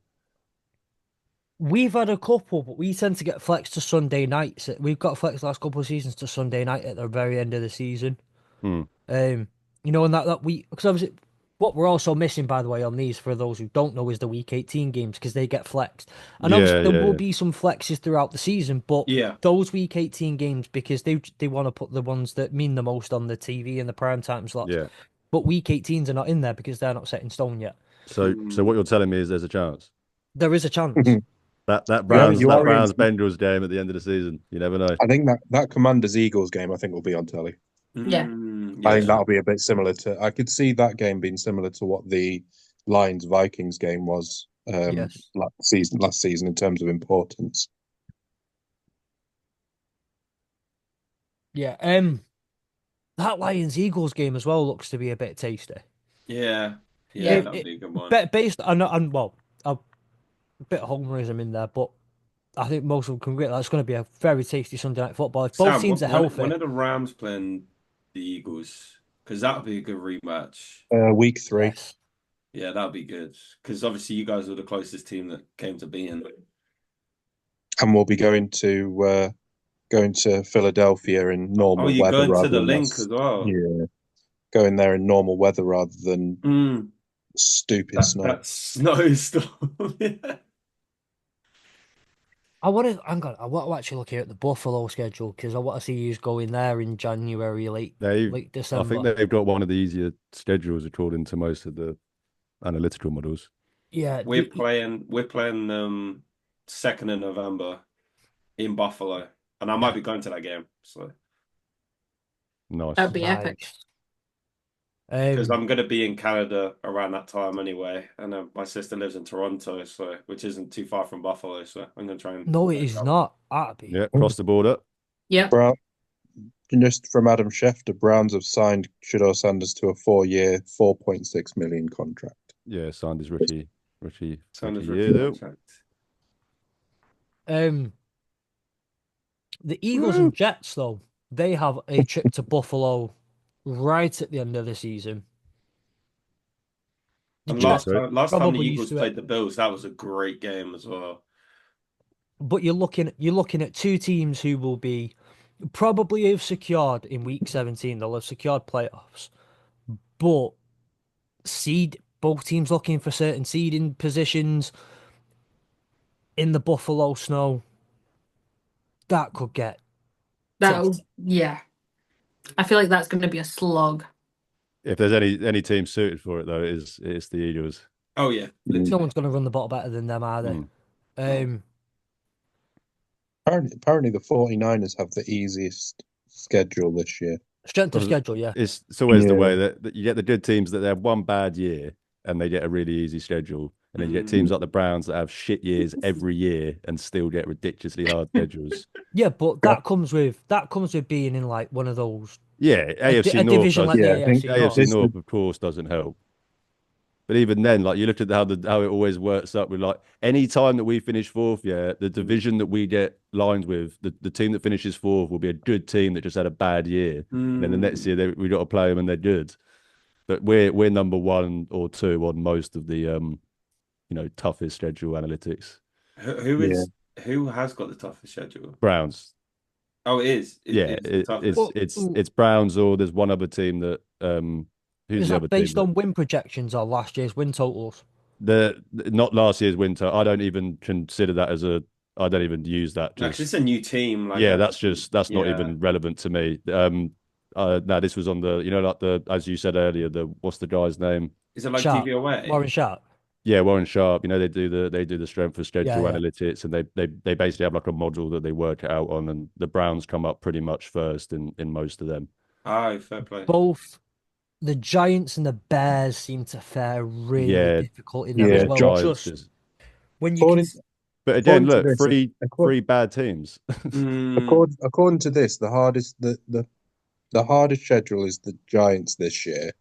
We've had a couple, but we tend to get flexed to Sunday nights. We've got flexed the last couple of seasons to Sunday night at the very end of the season. Hmm. And that we because obviously what we're also missing, by the way, on these for those who don't know, is the Week 18 games because they get flexed. And obviously Yeah, there yeah, will yeah. be some flexes throughout the season, but yeah. those Week 18 games because they want to put the ones that mean the most on the TV and the prime time slots. Yeah. But Week 18s are not in there because they're not set in stone yet. So what you're telling me is there's a chance There is a chance. that You are, Browns you that are in. Browns Bengals game at the end of the season. You never know. I think that Commanders Eagles game I think will be on telly. Yeah. I think Yeah. that'll be a bit similar to. I could see that game being similar to what the Lions Vikings game was Yes. last season in terms of importance. Yeah. That Lions Eagles game as well looks to be a bit tasty. Yeah. Yeah. Yeah, that'd be a good one. Based on well, a bit of homerism in there, but I think most of them can agree that's going to be a very tasty Sunday night football. If both Sam, teams are healthy, when are the Rams playing the Eagles? Because that would be a good rematch. Week 3. yes. Yeah, that'd be good. Because obviously you guys were the closest team that came to being. And we'll be going to Philadelphia in Oh, normal you're weather going to rather the than link as well. yeah, going there in normal weather rather than stupid snow. That snowstorm. Yeah. I want to actually look here at the Buffalo schedule because I want to see who's going there in January, late I think December. they've got one of the easier schedules according to most of the analytical models. Yeah, We're playing 2nd of November in Buffalo. And I might be going to that game. So Nice. That'd be epic. because I'm going to be in Canada around that time anyway, and my sister lives in Toronto, so which isn't too far from Buffalo. So I'm going to try and No, it is not. That'd be. Yeah, cross the border. Yep. Just from Adam Schefter, Browns have signed Shedeur Sanders to a 4-year, $4.6 million contract. Yeah, signed his rookie Sanders year though. contract. The Eagles and Jets though, they have a trip to Buffalo right at the end of the season. The And Jets last time the probably Eagles used to played it, the Bills, that was a great game as well. but you're looking at two teams who will be probably have secured in week 17. They'll have secured playoffs, but both teams looking for certain seeding positions in the Buffalo snow. That could get Yeah. I feel like that's going to be a slog. If there's any team suited for it though, it's the Eagles. Oh yeah, no literally. one's going to run the ball better than them, are they? Apparently, the 49ers have the easiest schedule this year. Strength of schedule, yeah. It's always the way that you get the good teams that they have one bad year and they get a really easy schedule. And then you get teams like the Browns that have shit years every year and still get ridiculously hard schedules. Yeah, but that comes with being in like one of those Yeah, AFC a North division does. like the Yeah, I think AFC North. AFC North, of course, doesn't help. But even then, like you look at how it always works up with like any time that we finish fourth, yeah, the division that we get lined with, the team that finishes fourth will be a good team that just had a bad year, and then the next year we got to play them and they're good. But we're number one or two on most of the toughest schedule analytics. Who has got the toughest schedule? Browns. Oh, it is. It's Browns, or there's one other team that who's is the that other based team on win projections or last year's win totals? Not last year's winter. I don't even consider that as a. I don't even use that. Just, it's a new team. Like that's not even relevant to me. No, this was on the like the as you said earlier. What's the guy's name? Is it like Sharp. DVOA? Warren Sharp. Yeah, Warren Sharp. They do the strength of schedule analytics, and they basically have like a model that they work it out on, and the Browns come up pretty much first in most of them. Oh, fair play. Both the Giants and the Bears seem to fare really difficult in them as well. Giants just when you but again, look, three bad teams. According to this, the hardest schedule is the Giants this year,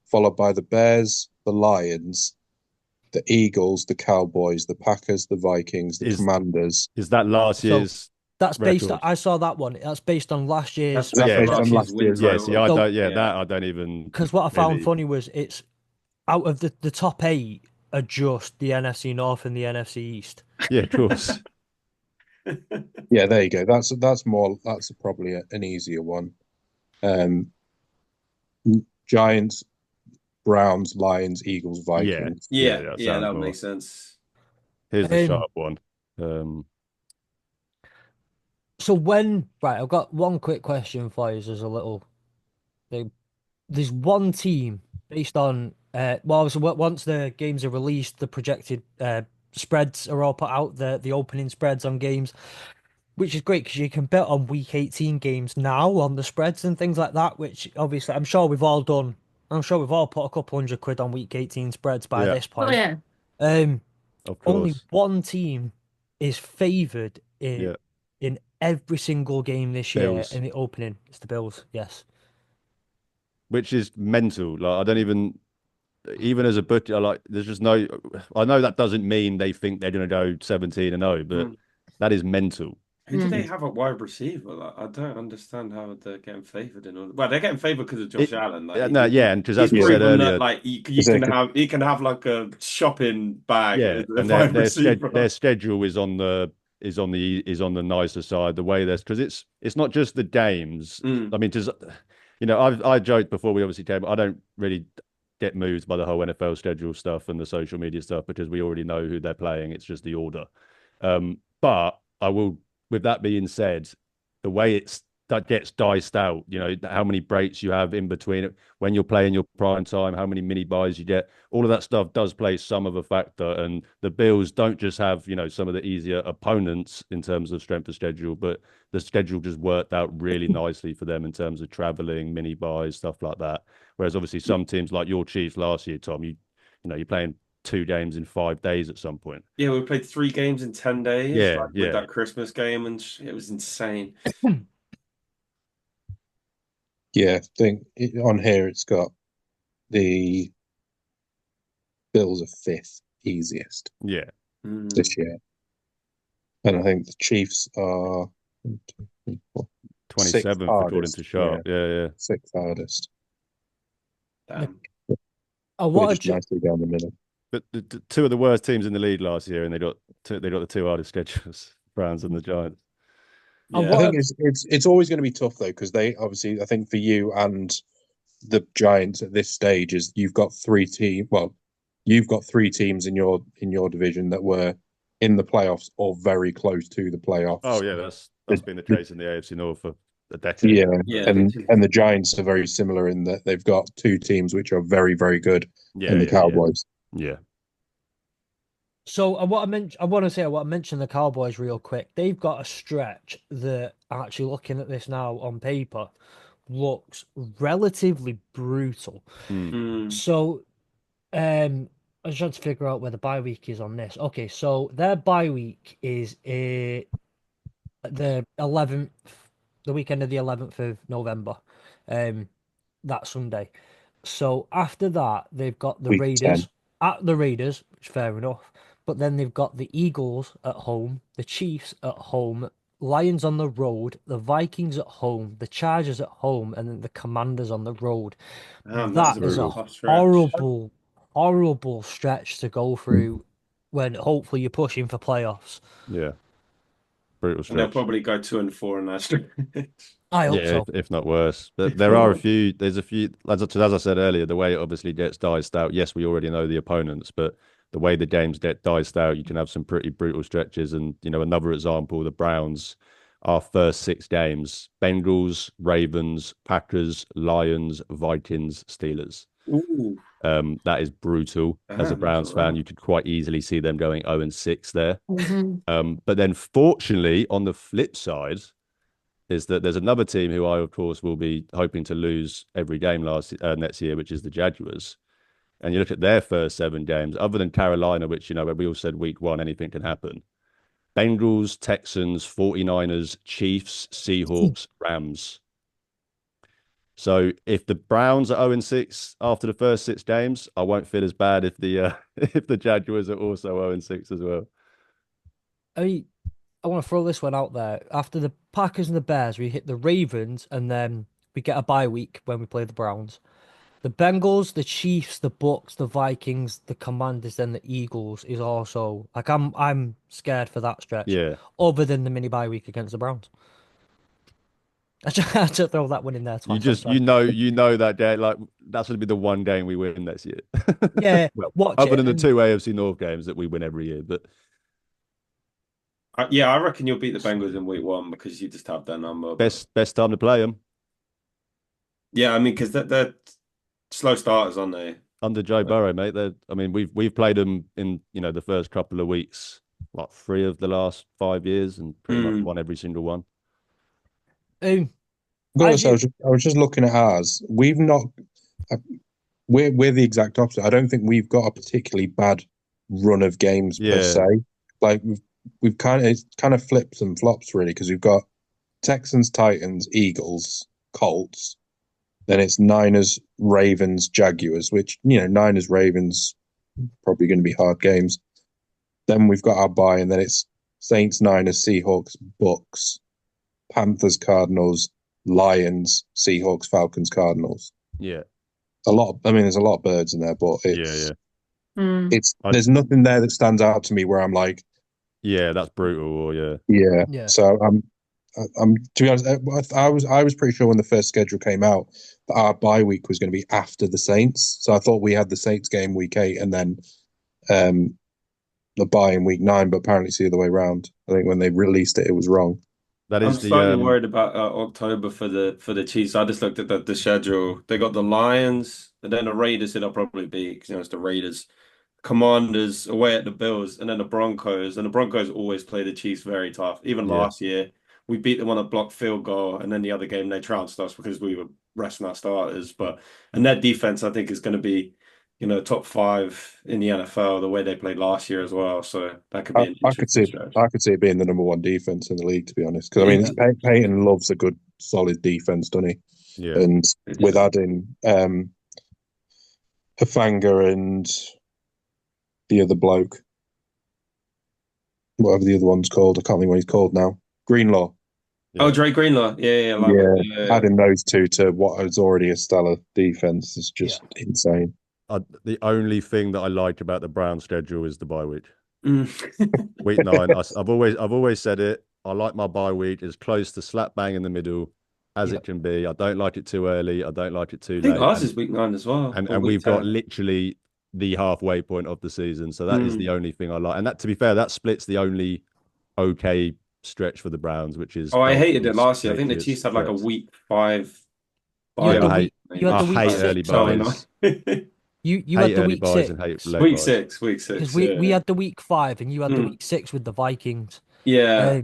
followed by the Bears, the Lions, the Eagles, the Cowboys, the Packers, the Vikings, the Commanders. Is that last year's? That's based on, I saw that one. That's based on last year's. That's based on last year's. Yeah, see, I don't. Yeah, that I don't even. Because what I found funny was it's out of the top 8 are just the NFC North and the NFC East. Yeah, of course. Yeah, there you go. That's probably an easier one. Giants, Browns, Lions, Eagles, Vikings. Yeah, that makes sense. Here's the sharp one. So I've got one quick question for you. There's one team based on once the games are released, the projected spreads are all put out, the opening spreads on games, which is great because you can bet on week 18 games now on the spreads and things like that, which obviously I'm sure we've all done. I'm sure we've all put a couple £100 on week 18 spreads by this point. Oh, yeah. Of course. Only one team is favoured in every single game this year in the opening. It's the Bills, yes. Which is mental. Like I don't even as a butcher, like there's just no. I know that doesn't mean they think they're going to go 17-0, but that is mental. Who do they have at wide receiver? Like, I don't understand how they're getting favoured in all. Well, they're getting favoured because of Josh Allen. Like, and because as we said earlier, like you can have like a shopping bag. Yeah, and their schedule is on the nicer side. The way because it's not just the games. I mean, just I joked before we obviously came. I don't really get moved by the whole NFL schedule stuff and the social media stuff because we already know who they're playing. It's just the order. But I will. With that being said, the way that gets diced out, how many breaks you have in between it when you're playing your prime time, how many mini buys you get, all of that stuff does play some of a factor. And the Bills don't just have, some of the easier opponents in terms of strength of schedule, but the schedule just worked out really nicely for them in terms of traveling, mini buys, stuff like that. Whereas obviously some teams like your Chiefs last year, Tom, you're playing 2 games in 5 days at some point. Yeah, we played 3 games in 10 days. Yeah, with that Christmas game, and it was insane. Yeah, I think on here it's got the Bills are 5th easiest. Yeah, this year, and I think the Chiefs are 27th according to Sharp. Yeah. 6th hardest. Damn. Nicely down the middle. But the 2 of the worst teams in the league last year, and they got the 2 hardest schedules: Browns and the Giants. Yeah. I think it's always going to be tough though, because they obviously, I think for you and the Giants at this stage is you've got 3 teams. Well, you've got 3 teams in your division that were in the playoffs or very close to the playoffs. Oh yeah, that's been the case in the AFC North for a decade. Yeah, and the Giants are very similar in that they've got 2 teams which are very, very good in the Cowboys. Yeah. So I want to mention the Cowboys real quick. They've got a stretch that, actually looking at this now on paper, looks relatively brutal. So I just trying to figure out where the bye week is on this. Okay, so their bye week is the 11th, the weekend of the 11th of November, that Sunday. So after that, they've got the Week Raiders. 10. at the Raiders, which fair enough. But then they've got the Eagles at home, the Chiefs at home, Lions on the road, the Vikings at home, the Chargers at home, and then the Commanders on the road. That That is a tough stretch. horrible, horrible stretch to go through when hopefully you're pushing for playoffs. Yeah. Brutal And they'll stretch. probably go 2-4 in that stretch. I hope Yeah, so. if not worse. But there are a few. There's a few. As I said earlier, the way it obviously gets diced out. Yes, we already know the opponents, but the way the games get diced out, you can have some pretty brutal stretches. And another example, the Browns, our first 6 games: Bengals, Ravens, Packers, Lions, Vikings, Steelers. Ooh. That is brutal. As a Browns fan, you could quite easily see them going 0-6 there. But then, fortunately, on the flip side, is that there's another team who I, of course, will be hoping to lose every game next year, which is the Jaguars. And you look at their first 7 games, other than Carolina, which, where we all said week 1, anything can happen. Bengals, Texans, 49ers, Chiefs, Seahawks, Rams. So if the Browns are 0-6 after the first 6 games, I won't feel as bad if the if the Jaguars are also 0-6 as well. I want to throw this one out there. After the Packers and the Bears, we hit the Ravens, and then we get a bye week when we play the Browns. The Bengals, the Chiefs, the Bucks, the Vikings, the Commanders, then the Eagles is also like I'm scared for that stretch. Yeah. Other than the mini bye week against the Browns. I just had to throw that one in there. You know that game, like that's going to be the one game we win next year. Yeah, well, other than the 2 AFC North games that we win every year, but I reckon you'll beat the Bengals in week 1 because you just have their number. Best time to play them. Yeah, I mean, because they're slow starters, aren't they? Under Joe Burrow, mate. We've played them in the first couple of weeks, like 3 of the last 5 years, and pretty much won every single one. I was just looking at ours. We've not. We're the exact opposite. I don't think we've got a particularly bad run of games per se. Like we've kind of flips and flops really, because we've got Texans, Titans, Eagles, Colts. Then it's Niners, Ravens, Jaguars, which Niners, Ravens probably going to be hard games. Then we've got our bye, and then it's Saints, Niners, Seahawks, Bucks, Panthers, Cardinals, Lions, Seahawks, Falcons, Cardinals. Yeah. There's a lot of birds in there, but it's there's nothing there that stands out to me where I'm like, yeah, that's brutal, or yeah. So I'm to be honest, I was pretty sure when the first schedule came out that our bye week was going to be after the Saints. So I thought we had the Saints game week 8 and then the bye in week 9, but apparently it's the other way around. I think when they released it, it was wrong. I'm slightly worried about October for the Chiefs. I just looked at the schedule. They got the Lions, and then the Raiders. They'll probably be because it's the Raiders. Commanders away at the Bills, and then the Broncos. And the Broncos always play the Chiefs very tough. Even last year, we beat them on a blocked field goal, and then the other game they trounced us because we were resting our starters. And their defense, I think, is going to be top 5 in the NFL the way they played last year as well. So that could be an interesting stretch. I could see it being the number 1 defense in the league, to be honest. Because Peyton loves a good, solid defense, doesn't he? Yeah. And with adding Hufanga and the other bloke, whatever the other one's called, I can't think what he's called now. Greenlaw. Yeah. Oh, Dre Greenlaw. Yeah. Adding those 2 to what is already a stellar defense is just insane. The only thing that I like about the Browns schedule is the bye week. Week 9. I've always said it. I like my bye week as close to slap bang in the middle as it can be. I don't like it too early. I don't like it too late. I think ours is week 9 as well. And we've got literally the halfway point of the season. So that is the only thing I like. And that, to be fair, that splits the only okay stretch for the Browns, which is. I hated it last year. I think the Chiefs had like a week 5. I hate early buys. You had the week 6. Week 6. Because we had the week 5 and you had the week 6 with the Vikings. Yeah.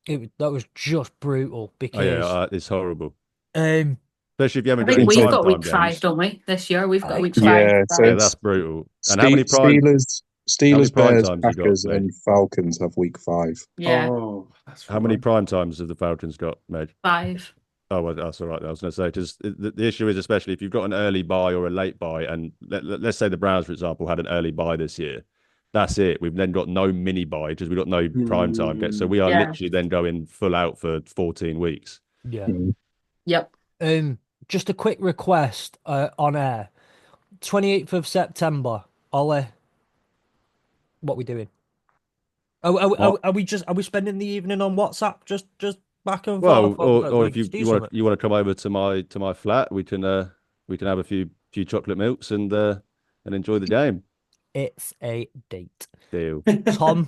That was just brutal because it's horrible. Especially if you haven't. I think we've got week 5, don't we? This year we've got week 5. Yeah, so that's brutal. And Steelers, Bears, Packers, and Falcons have week 5. Yeah. Oh, how many prime times have the Falcons got, Meg? 5. Oh, well, that's all right. I was going to say, because the issue is, especially if you've got an early buy or a late buy, and let's say the Browns, for example, had an early buy this year. That's it. We've then got no mini buy because we've got no prime time get. So we are Yeah. literally then going full out for 14 weeks. Yeah. Yep. Just a quick request on air. 28th of September, Ollie, what we doing? Are we spending the evening on WhatsApp? Just back and Well, forth? or We if just do you something. want to come over to my flat, we can have a few chocolate milks and enjoy the game. It's a date. Deal. Tom,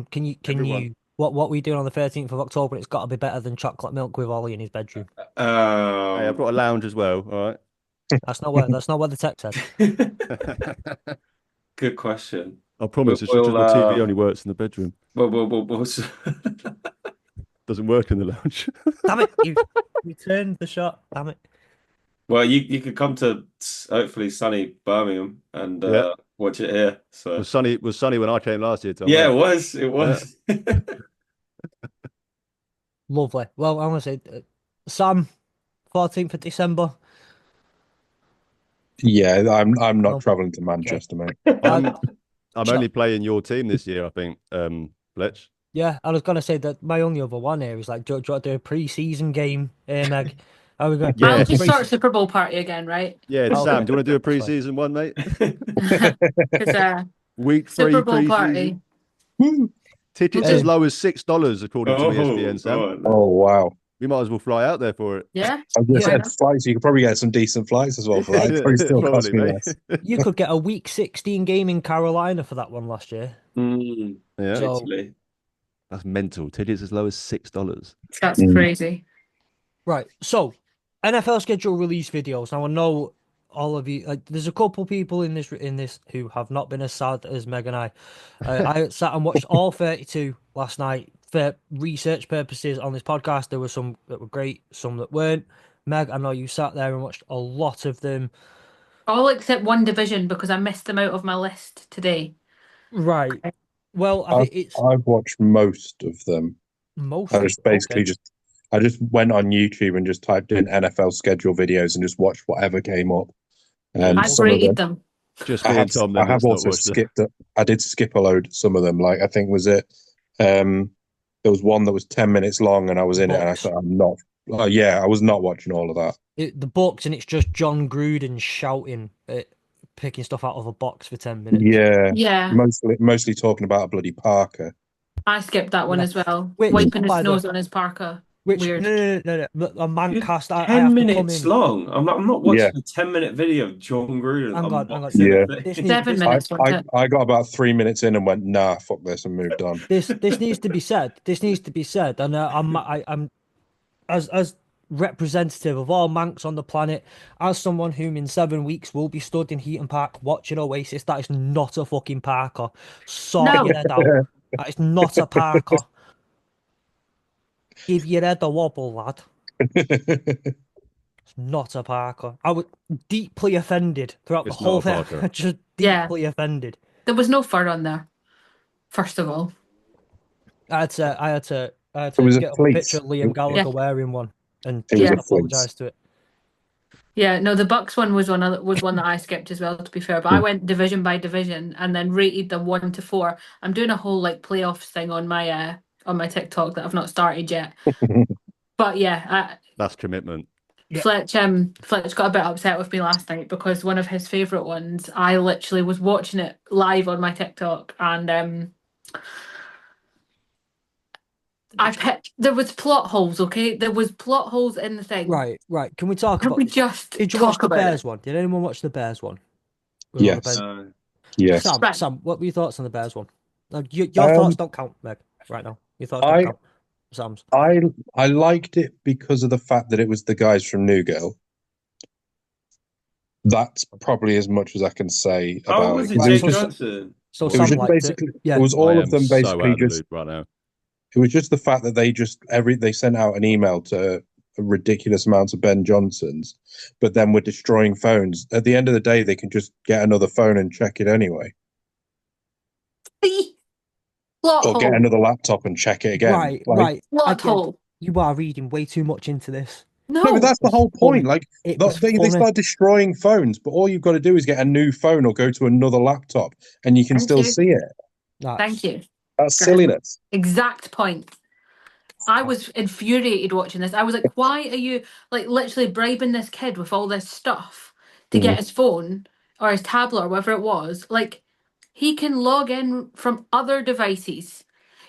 can Everyone. you what we doing on the 13th of October? It's got to be better than chocolate milk with Ollie in his bedroom. Hey, I've got a lounge as well. All right. That's not what the text said. Good question. I promise. It's just We'll, the TV only works in the bedroom. we'll Doesn't work in the lounge. Damn it! You turned the shot. Damn it! well, you could come to hopefully sunny Birmingham and Yeah. watch it here. It So was sunny when I came last year, Tom. yeah, it wasn't was. Lovely. Well, I'm gonna say, Sam, 14th of December. Yeah, I'm not No. traveling to Manchester, mate. I'm Sure. only playing your team this year, I think. Fletch. Yeah, I was gonna say that my only other one here is like, do you want to do a pre-season game, Meg? How we going? I'll Yeah. just start Super Bowl party again, right? Yeah, Okay. Sam, do you want to do a That's fine. pre-season one, mate? Because Week 3 Super Bowl pre-season. party. Tickets as low as $6, according to ESPN, Sam. God. Oh wow! We might as well fly out there for it. Yeah. I just Yeah. said flights. You could probably get some decent flights as well for that. It'd probably still cost me mate. less. You could get a week 16 game in Carolina for that one last year. Yeah, So- Italy. that's mental. Tickets as low as $6. That's crazy. Right. So, NFL schedule release videos. Now I know all of you. Like, there's a couple people in this who have not been as sad as Meg and I. I sat and watched all 32 last night for research purposes on this podcast. There were some that were great, some that weren't. Meg, I know you sat there and watched a lot of them. All except one division because I missed them out of my list today. Right. Well, I think it's I've watched most of them. most. I just basically I just went on YouTube and just typed in NFL schedule videos and just watched whatever came up. And I've some of rated them. Just I me have, and Tom. I Then have let's not also watch them. skipped. I did skip a load. Some of them, like I think was it. There was one that was 10 minutes long, and I was in it, and I Bucks. thought I'm not. Oh yeah, I was not watching all of that. The Bucks, and it's just John Gruden shouting, picking stuff out of a box for 10 minutes. Yeah, Yeah. mostly talking about a bloody Parker. I skipped that one Yeah. as well. Which, Wiping by his the nose way- on his parka. Which Weird. no. A man cast. I 10 have to come minutes in. long. I'm not watching Yeah. a 10-minute video of John Gruden Hang on. unboxing Yeah. a thing. This needs, 7 minutes, wasn't it? I got about 3 minutes in and went, nah, fuck this, and moved on. this needs to be said. This needs to be said. And I'm as representative of all Mancs on the planet, as someone whom in 7 weeks will be stood in Heaton Park watching Oasis. That is not a fucking Parker. Sort No. your head out. That is not a Parker. Give your head a wobble, lad. It's not a Parker. I was deeply offended throughout It's the whole not a thing. Parker. Just Yeah. deeply offended. There was no fur on there, first of all. I had to It was a get up a fleece. picture of Liam Gallagher Yeah. wearing one and It was Yeah. a fleece. apologise to it. Yeah, no, the Bucks one was one that I skipped as well, to be fair. But I went division by division and then rated them 1 to 4. I'm doing a whole like playoffs thing on my TikTok that I've not started yet. But yeah, That's commitment. Yeah. Fletch got a bit upset with me last night because one of his favourite ones, I literally was watching it live on my TikTok and there was plot holes, okay? There was plot holes in the thing. Right. Can we talk Can about we this? just Did you watch talk the about Bears it? one? Did anyone watch the Bears one? With all the Yes. Bears- Yes. Right. Sam, what were your thoughts on the Bears one? Your Um, thoughts don't count, Meg, right now. Your thoughts don't count. Sam's. I liked it because of the fact that it was the guys from New Girl. That's probably as much as I can say Oh, about was it. it Right, Jake so- Johnson? So It was Sam just liked basically, it. Yeah. it was I all am of them so basically out of the just. loop right now. It was just the fact that they sent out an email to ridiculous amounts of Ben Johnsons, but then were destroying phones. At the end of the day, they can just get another phone and check it anyway, Plot or get hole. another laptop and check it again. Right. Like, Right. Plot Again, hole. You are reading way too much into this. No, but No, that's the was whole point. funny. Like It was they funny. start destroying phones, but all you've got to do is get a new phone or go to another laptop, and you can Thank still you. see it. Thank you. That's silliness. Exact point. I was infuriated watching this. I was like, why are you like literally bribing this kid with all this stuff to get his phone or his tablet or whatever it was? Like, he can log in from other devices.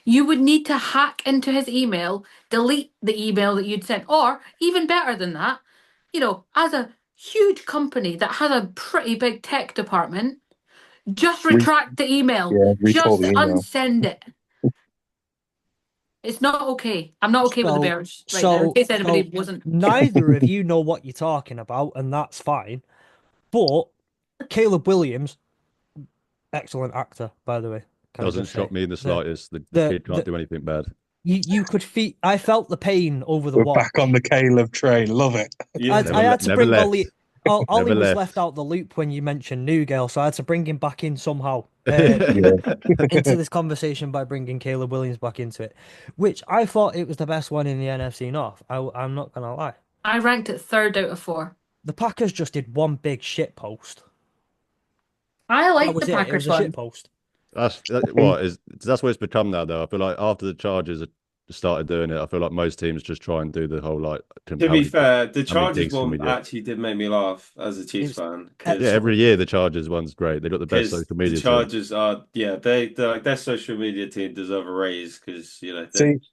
You would need to hack into his email, delete the email that you'd sent, or even better than that, as a huge company that has a pretty big tech department, just retract the email, recall just the email. unsend it. It's not okay. I'm not okay with the Bears right now. In case anybody wasn't. Neither of you know what you're talking about, and that's fine. But Caleb Williams, excellent actor, by the way. Doesn't shock me in the slightest. The kid can't do anything bad. You could feel. I felt the pain over the We're watch. back on the Caleb train. Love it. Yeah. I had to bring Ollie. Ollie was left. left out the loop when you mentioned Newgale, so I had to bring him back in somehow into this conversation by bringing Caleb Williams back into it, which I thought it was the best one in the NFC North. I'm not gonna lie. I ranked it 3rd out of 4. The Packers just did one big shit post. I like That was the it. It Packers was a one. shit post. That's what it's become now, though. I feel like after the Chargers started doing it, I feel like most teams just try and do the whole like. To be fair, the how many Chargers digs can we one get? actually did make me laugh as a Chiefs fan. Yeah, every year the Chargers one's great. They've got the best social media. The Chargers are, their social media team deserve a raise because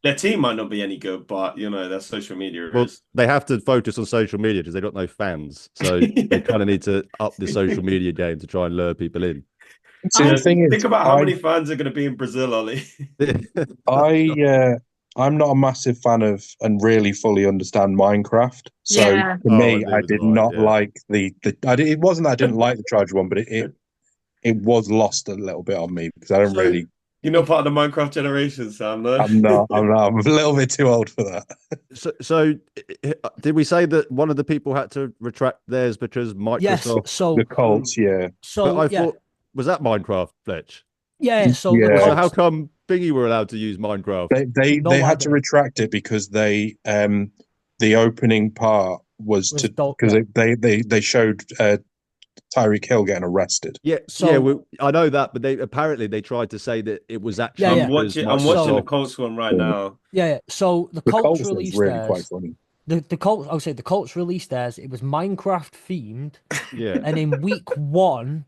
their team might not be any good, but their social media is. They have to focus on social media because they got no fans, so they kind of need to up the social media game to try and lure people in. See, the thing is, think about how many fans are going to be in Brazil, Ollie. I'm not a massive fan of and really fully understand Minecraft. So for me, I did not like it wasn't that I didn't like the Charger one, but it was lost a little bit on me because I don't really. You're not part of the Minecraft generation, Sam. No? I'm not. I'm a little bit too old for that. So did we say that one of the people had to retract theirs because Microsoft? Yes. So the Colts, So but I thought, was that Minecraft, Fletch? Yeah. So so how come Bingy were allowed to use Minecraft? They had to retract it because the opening part was to because they showed Tyreek Hill getting arrested. I know that, but they tried to say that it was actually. I'm watching the Colts one right now. Yeah. So the Colts released really theirs. Quite funny. The Colts, I would say the Colts released theirs. It was Minecraft themed. Yeah. And in week 1,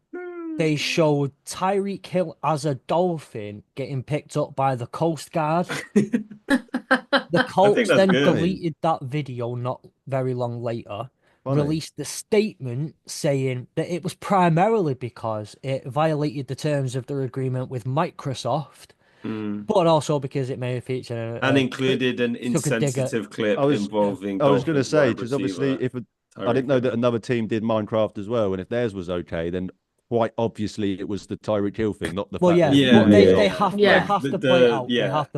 they showed Tyreek Hill as a dolphin getting picked up by the Coast Guard. The Colts then deleted that video not very long later. Released the statement saying that it was primarily because it violated the terms of their agreement with Microsoft, but also because it may have featured and included an insensitive clip involving. I was going to say because obviously, if I didn't know that another team did Minecraft as well, and if theirs was okay, then quite obviously it was the Tyreek Hill thing, not the fact they have to play it out.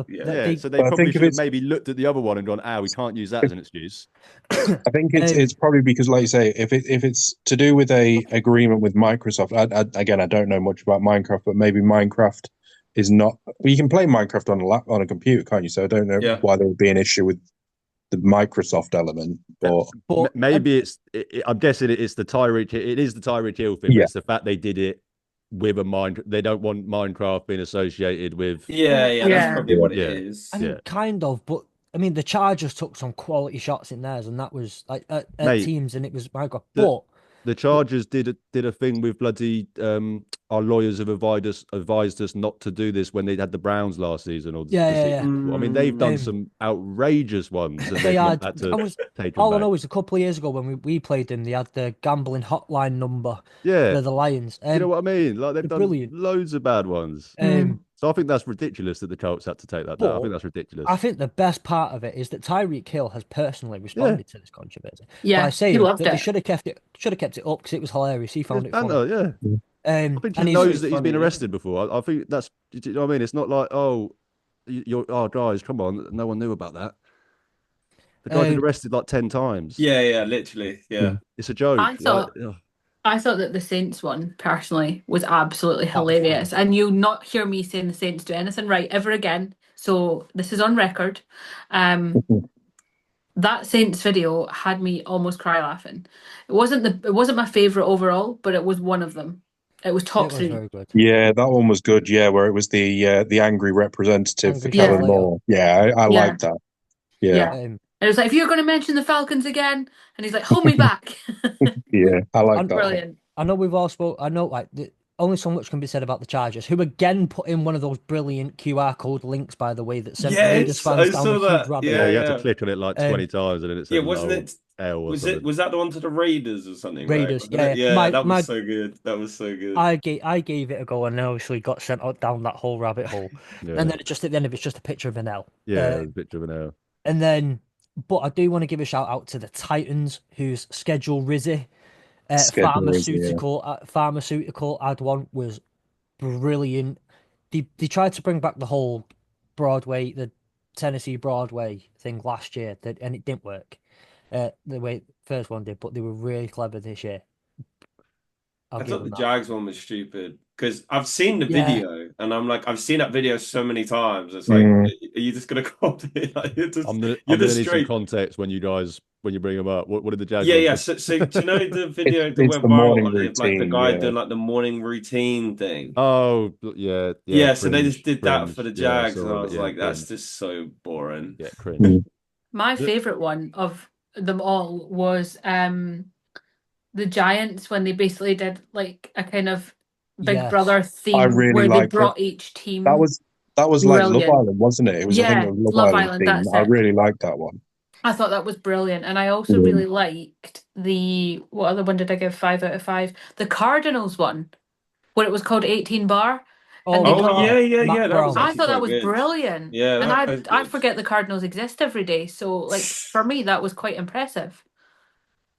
So they probably should have maybe looked at the other one and gone, we can't use that as an excuse. I think it's probably because, like you say, if it's to do with a agreement with Microsoft, I don't know much about Minecraft, but maybe Minecraft is not. Well, you can play Minecraft on a computer, can't you? So I don't know why there would be an issue with the Microsoft element, but maybe I'm guessing it's the Tyreek. It is the Tyreek Hill thing. It's the fact they did it with a mind. They don't want Minecraft being associated with. That's probably what it is. I mean, kind of, but I mean, the Chargers took some quality shots in theirs, and that was like at teams, and it was Minecraft. But the Chargers did a thing with bloody our lawyers have advised us not to do this when they had the Browns last season. Or I mean, they've done some outrageous ones. And they had. All I know is a couple of years ago when we played them, they had the gambling hotline number. For the Lions. You know what I mean? Like they've done loads of bad ones. So I think that's ridiculous that the Colts had to take that down. I think that's ridiculous. I think the best part of it is that Tyreek Hill has personally responded to this controversy. Yeah, by saying he loved that it. They should have kept it up because it was hilarious. He found it funny. I think he knows that he's been arrested before. I think that's, you know what I mean? It's not like, guys, come on. No one knew about that. The guy's been arrested like 10 times. Yeah, literally. Yeah. It's a joke. I thought that the Saints one, personally, was absolutely hilarious. And you'll not hear me saying the Saints do anything right ever again. So this is on record. That Saints video had me almost cry laughing. It wasn't my favorite overall, but it was one of them. It was top It was three. very good. Yeah, that one was good. Yeah, where it was the angry representative for Angry Kellen translator. Moore. Yeah, I Yeah. like that. Yeah, Yeah. And it was like, if you're going to mention the Falcons again, and he's like, hold me back. yeah, I like that. Brilliant. I know we've all spoke. I know like only so much can be said about the Chargers, who again put in one of those brilliant QR code links, by the way, that sent Raiders Yes, fans I down saw a huge that. rabbit Yeah, hole. you had to click on it like 20 times, and then it Yeah, said wasn't no it? L or Was something. that the one to the Raiders or something, right? Raiders, Wasn't yeah, it? yeah. Yeah, that was so good. That was so good. I gave it a go, and obviously got sent down that whole rabbit hole. Yeah. And then just at the end of it's just a picture of an L. Yeah, a picture of an L. And then, but I do want to give a shout out to the Titans, whose schedule Rizzy, pharmaceutical ad one was brilliant. They tried to bring back the whole Broadway, the Tennessee Broadway thing last year, and it didn't work the way the first one did. But they were really clever this year. I thought the Jags one was stupid because I've seen the Yeah. video and I'm like, I've seen that video so many times. It's like, are you just gonna copy it? Like, I'm gonna need some context when you bring them up. What did the Jags? Yeah. So do you know the video that went the viral morning on it, like the routine, guy yeah. doing like the morning routine thing? Oh, yeah. Yeah, so they cringe, just did that for the Yeah, Jags, and I was like, cringe. that's just so boring. Yeah, cringe. My favorite one of them all was the Giants, when they basically did like a kind of Big Brother theme where they brought each team. That was like Love Island, wasn't it? It was, I think, a Love Island theme. I really liked that one. I thought that was brilliant, and I also really liked what other one did I give 5 out of 5? The Cardinals one, where it was called 18 Bar. Yeah. I thought that was brilliant. Yeah, and I forget the Cardinals exist every day, so like for me that was quite impressive.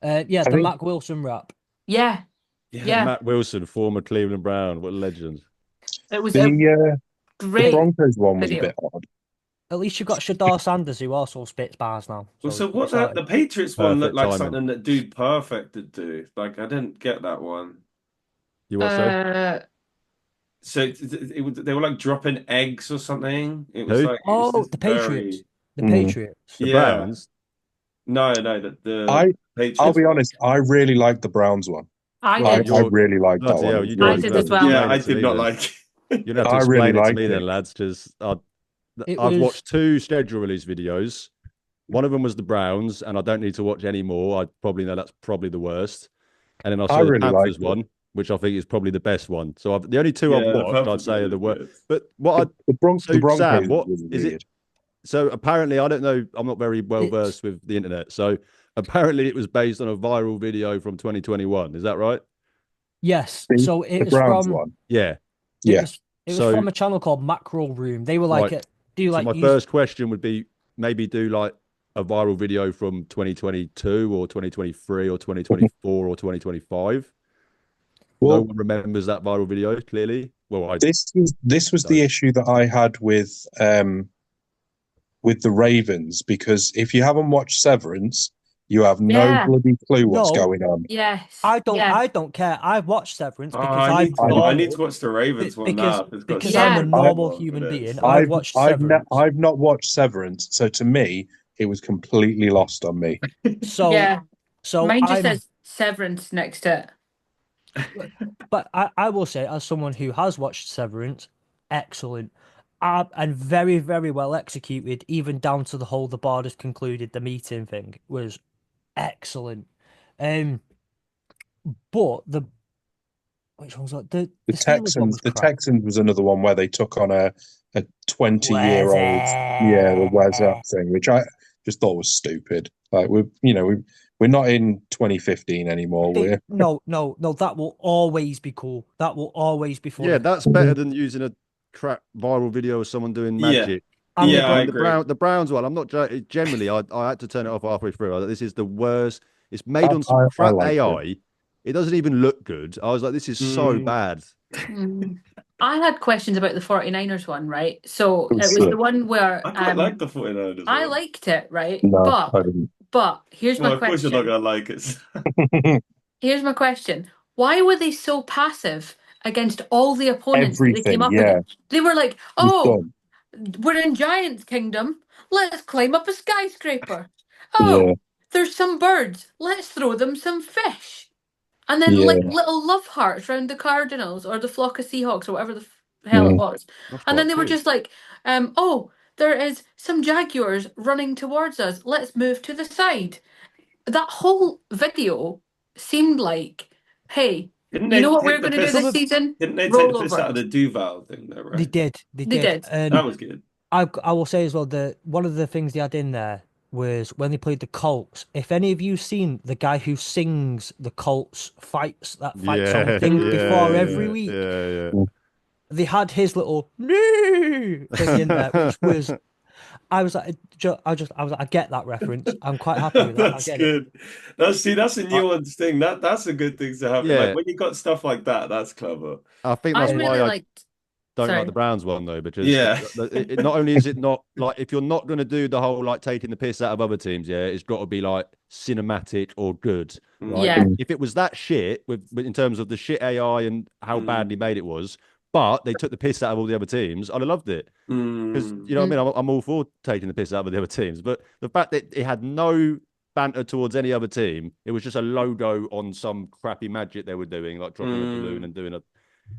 The Mac Wilson rap. Yeah. Matt Wilson, former Cleveland Brown, what a legend. It was great. The Broncos one was video. a bit odd. At least you've got Shadar Sanders, who also spits bars now. So what the Patriots one looked like something that Dude Perfect would do. Like, I didn't get that one. You what, sir? So they were like dropping eggs or something. It was like the Patriots. The Patriots. The Browns. No, the Patriots. I'll be honest, I really liked the Browns one. I did. I really liked that one. I did as well. Yeah, I did not like it. You'd have to explain it to me then, lads, because I've watched 2 schedule release videos. One of them was the Browns, and I don't need to watch any more. I probably know that's probably the worst. And then I saw the Panthers one, which I think is probably the best one. So the only 2 I've watched, I'd say, are the worst. But the Broncos Sam, what was is weird. it? So apparently, I don't know. I'm not very well versed with the internet. So apparently, it was based on a viral video from 2021. Is that right? Yes. So it was Browns from one. Yeah. It was from a channel called Macro Room. They were like, my first question would be maybe do like a viral video from 2022 or 2023 or 2024 or 2025. Well, no one remembers that viral video clearly. Well, this was the issue that I had with the Ravens, because if you haven't watched Severance, you have no bloody clue what's going on. Yes. I don't care. I've watched Severance because I need to watch the Ravens one now. Because I'm a normal human being. I've watched Severance. I've not watched Severance, so to me, it was completely lost on me. So mine just says Severance next to it. But I will say, as someone who has watched Severance, excellent. And very, very well executed, even down to the whole the board has concluded the meeting thing was excellent. But which one's like the Texans? The Texans was another one where they took on a 20-year-old, the Wes Up thing, which I just thought was stupid. Like we're not in 2015 anymore. No, that will always be cool. That will always be fun. Yeah, that's better than using a crap viral video of someone doing magic. I agree. The Browns one, I'm not generally. I had to turn it off halfway through. This is the worst. It's made on some crap AI. It doesn't even look good. I was like, this is so bad. I had questions about the 49ers one, right? So it was the one where I quite like the 49ers. I liked it, right? No, but here's my question. Of course you're not gonna like it. Here's my question. Why were they so passive against all the opponents that they came up against? They were like, we're in Giants Kingdom. Let's climb up a skyscraper. oh, Yeah. there's some birds. Let's throw them some fish. And then Yeah. like little love hearts around the Cardinals or the flock of Seahawks or whatever the hell it Mm. was. That's And then quite they were cute. just like, oh, there is some jaguars running towards us. Let's move to the side. That whole video seemed like, hey, Didn't you they know what we're take the going to do piss? this season? Didn't they take Roll the piss over out of it. the Duval thing though, They right? did, they They did. did. That was good. I will say as well that one of the things they had in there was when they played the Colts. If any of you seen the guy who sings the Colts fight song Yeah, thing before every yeah, week, yeah, yeah. they had his little "Nee" thing in there, which was I was like, I was like, I get that reference. I'm quite happy with that. I That's get it. good. That's a I, nuanced thing. That's a good thing to have. Like yeah, when you got stuff like that, that's clever. I think I that's Um, why really I liked. don't like the Sorry. Browns one though, because Yeah. not only is it not like if you're not going to do the whole like taking the piss out of other teams, yeah, it's got to be like cinematic or good, right? Yeah. If it was that shit with in terms of the shit AI and how badly made it was, but they took the piss out of all the other teams, I'd have loved it because Mm. you know what I mean. I'm all for taking the piss out of the other teams, but the fact that it had no banter towards any other team, it was just a logo on some crappy magic they were doing, like dropping a balloon and doing a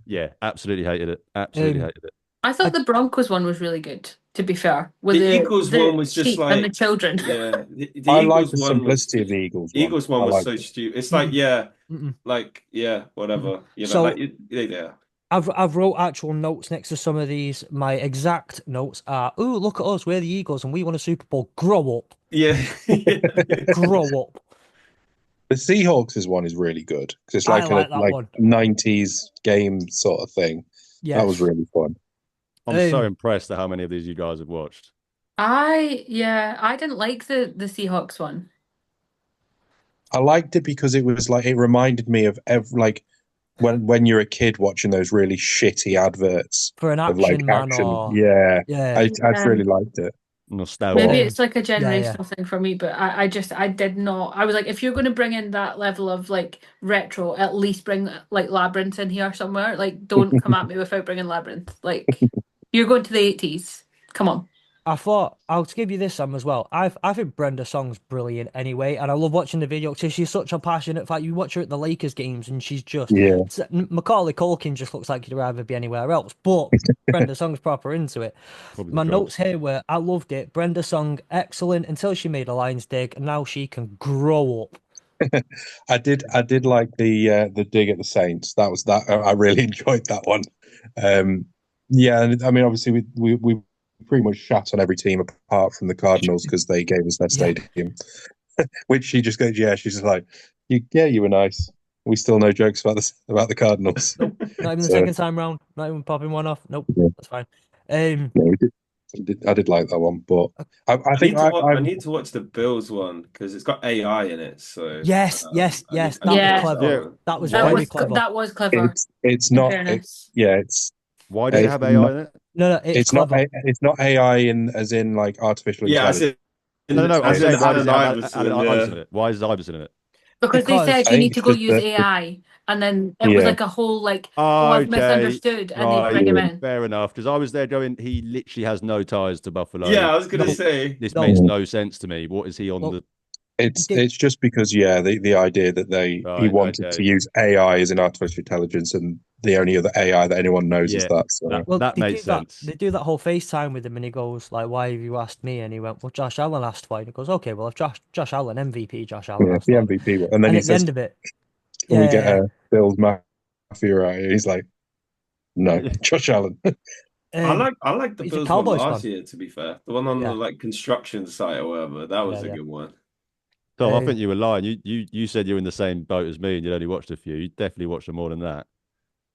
yeah, absolutely hated it. Absolutely um, hated it. I thought I, the Broncos one was really good, to be fair, with The Eagles one the was just sheep and the like, children. yeah, the I like Eagles the one was simplicity of just, the Eagles one. Eagles one I was like so it. stupid. It's like, yeah, mm-mm, like, yeah, mm-mm. whatever. You know, like, So yeah. I've wrote actual notes next to some of these. My exact notes are, "Ooh, look at us, we're the Eagles, and we won a Super Bowl. Grow up, Yeah. grow up." The Seahawks' one is really good because it's I like a like that one. 90s game sort of thing. That was Yes. really fun. I'm so Um, impressed at how many of these you guys have watched. I didn't like the Seahawks one. I liked it because it was like it reminded me of when you're a kid watching those really shitty adverts for an of like action man, action. or Yeah, yeah, I really liked it. Maybe Nostalgia. it's like a yeah. generational thing for me, but I did not. I was like, if you're going to bring in that level of like retro, at least bring like Labyrinth in here somewhere. Like, don't come at me without bringing Labyrinth. Like, you're going to the 80s. Come on. I thought I'll give you this, Sam, as well. I think Brenda Song's brilliant anyway, and I love watching the video because she's such a passionate fan. You watch her at the Lakers games, and she's just Yeah, Macaulay Culkin just looks like he'd rather be anywhere else. But Brenda Song's proper into it. Probably the My gods. notes here were I loved it. Brenda Song excellent until she made a Lions dig, and now she can grow up. I did like the dig at the Saints. That was that. I really enjoyed that one. Yeah, and I mean, obviously we pretty much shat on every team apart from the Cardinals because they gave us their Yeah. stadium. Which she just goes, yeah. She's just like, you were nice. We still know jokes about the Cardinals. Nope, not even the So second time round. Not even popping one off. Nope, yeah, that's fine. yeah, I did like that one, but I think I need to watch the Bills one because it's got AI in it. So yes, yes, yes. I need That was to Yeah. watch that clever. Yeah. one. That was Why very clever. That was clever. it's In not. fairness. Why does it have AI in it? No, it's clever. It's not AI as in like artificial Yeah, intelligence. No. I'm as in saying why does Allen it have Iverson. Allen Iverson Yeah. in it? Why is Iverson in it? Because they Because said I you think need to it's go just use AI, and then it was yeah. like a whole like, oh, I've Okay, misunderstood, and they right, bring him Yeah. in. fair enough. Because I was there going, he literally has no ties to Buffalo. Yeah, I was gonna no, say. This no. makes no sense to me. What is he on Well, the It's just because the idea that he right? wanted to Okay, use AI as an artificial intelligence, and the only other AI that anyone knows is yeah, that. So Well, that they do makes that. sense. They do that whole FaceTime with him, and he goes like, "Why have you asked me?" And he went, "Well, Josh Allen asked for it." And he goes, "Okay, well, if Josh Allen MVP, Josh Allen yeah, asked the for it." MVP. And then And he at the says, end of it, "Can we get yeah, a Bills Mafia out here?" He's like, "No, Josh Allen." I like the he's a Bills one Cowboys last fan. year, to be fair. The one on the Yeah, like construction site or whatever. That was a yeah. good one. Tom, I think Um, you were lying. You said you're in the same boat as me, and you'd only watched a few. You definitely watched them more than that.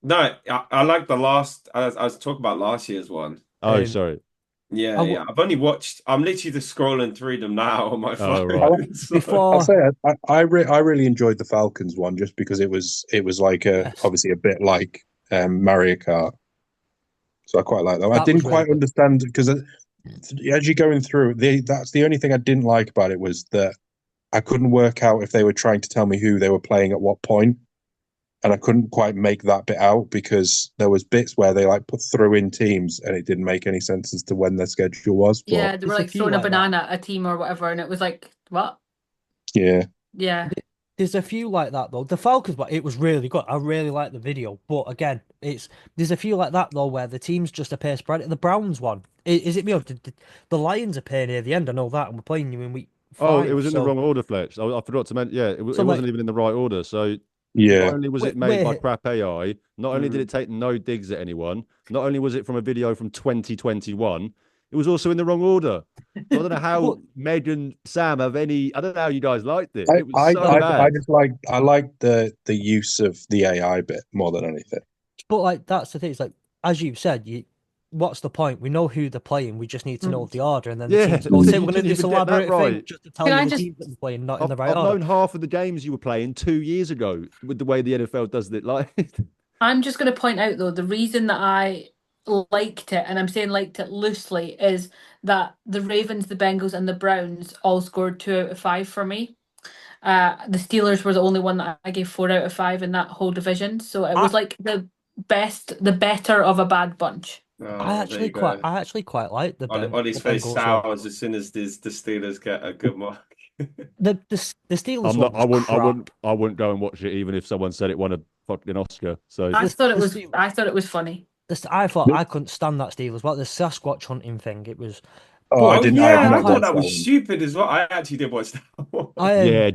No, I like the last I was talking about last year's one. Oh, um, sorry. Yeah, I yeah. w I'm literally just scrolling through them now on my Oh, phone. right. So, I'll before, say I really enjoyed the Falcons one just because it was like yes, obviously a bit like Mario Kart. So I quite like that. I that was didn't really quite good. understand because as you're going through, that's the only thing I didn't like about it was that I couldn't work out if they were trying to tell me who they were playing at what point, and I couldn't quite make that bit out because there was bits where they like threw in teams and it didn't make any sense as to when their schedule was. But Yeah, they were There's a like few throwing a like that. banana at a team or whatever, and it was like, What? Yeah. Yeah. There's a few like that though. The Falcons, but it was really good. I really like the video. But again, there's a few like that though where the team's just a pair spread. The Browns one, is it me or the Lions appear near the end? I know that, and we're playing you in week Oh, it five. was in the So, wrong order, Fletch. I forgot to mention. Yeah, it so like wasn't even in the right order. So not Yeah. only was it made by we're crap AI, not only did it take no digs at anyone, not only was it from a video from 2021, it was also in the wrong order. So I don't know how but Meg and Sam have any. I don't know how you guys liked it. I It was I so I, well, I bad. just like the use of the AI bit more than anything. but like that's the thing. It's like as you said, what's the point? We know who they're playing. We just need to know Mm. the order, and then the Yeah, teams go, so "Say we're you going to didn't do this even get that elaborate thing right. just to tell Can you I the just teams that they're playing, not in the I've right I've order." known half of the games you were playing 2 years ago with the way the NFL does it. Like, I'm just going to point out though the reason that I liked it, and I'm saying liked it loosely, is that the Ravens, the Bengals, and the Browns all scored 2 out of 5 for me. The Steelers were the only one that I gave 4 out of 5 in that whole division. So it I was like the better of a bad bunch. Oh, there you go. I actually quite like Ollie's the face Bengals one. sours as soon as the Steelers get a good mark. The Steelers I'm one not. was crap. I wouldn't go and watch it even if someone said it won a fucking Oscar. So The Steelers, I thought it was funny. I thought I couldn't stand that Steelers. But the Sasquatch hunting thing, it was. Oh, But Oh I did yeah, I I not thought quite watch that that was one. stupid as well. I actually did watch that one. I yeah,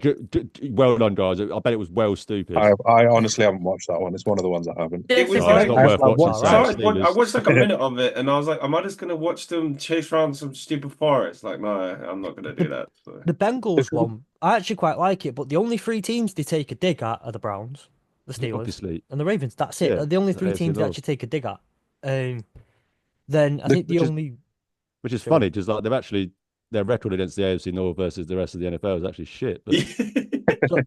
well done, guys. I bet it was well stupid. I honestly haven't watched that one. It's one of the ones I haven't. It This was is Oh, it's like not I, worth I watching, watched Sam. it. I Steelers. watched like a minute of it, and I was like, am I just gonna watch them chase around some stupid forest? Like, no, I'm not gonna do the that. So. the Bengals one, I actually quite like it. But the only three teams they take a dig at are the Browns, the Steelers, Obviously, and the Ravens. That's it. yeah, They're the only the three AFC teams they North, actually take a dig at. Um, then I think the only. which is Sorry. funny because like they've actually their record against the AFC North versus the rest of the NFL is actually shit. But So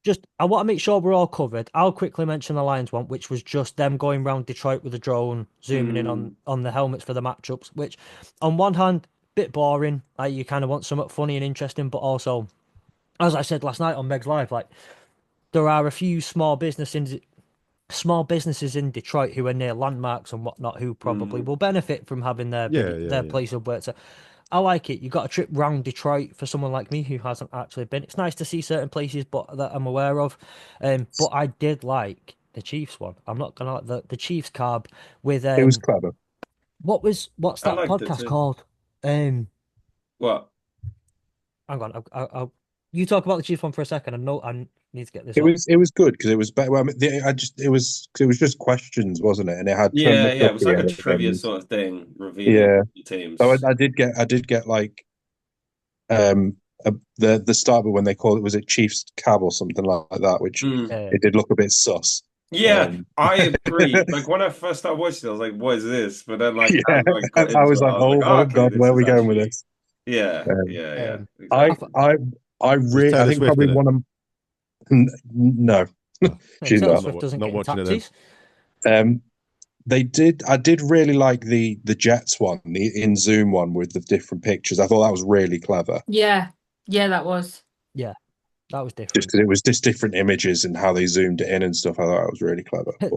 just I want to make sure we're all covered. I'll quickly mention the Lions one, which was just them going around Detroit with a drone, zooming in Mm. on the helmets for the matchups. Which, on one hand, bit boring. Like you kind of want something funny and interesting, but also, as I said last night on Meg's Live, like there are a few small businesses in Detroit who are near landmarks and whatnot who probably Mm. will benefit from having yeah, yeah, their yeah. place of work. So I like it. You got a trip round Detroit for someone like me who hasn't actually been. It's nice to see certain places, but that I'm aware of. But I did like the Chiefs one. I'm not gonna like the Chiefs carb with It was clever. what's I that liked it podcast too. called? Um, What? hang on, you talk about the Chiefs one for a second. I need to get this It up. was good because it was better. Well, I mean, it was just questions, wasn't it? And it had Trent Yeah, yeah. It was McDuffie like a in it. trivia And sort of thing, revealing yeah, the so teams. I did get like um the start, but when they called it, was it Chiefs Cab or something like that, which Mm. Uh, it did look a bit sus. Yeah, Um, I agree. Like when I first started watching it, I was like, "What is this?" But then, like yeah, as I got I into was it, like, I was like, "Oh, oh okay, God, this where are is we going with actually, this? yeah, Um, yeah, yeah, I, I exactly." I I Was really I Taylor think Swift probably in it? one of no, Oh, she's Taylor I'm not. Swift doesn't not get in watching it then. taxis. Um, I did really like the Jets one, the in Zoom one with the different pictures. I thought that was really clever, Yeah, yeah, that was. Yeah, that was just different. because it was just different images and how they zoomed it in and stuff. I thought that was really clever. But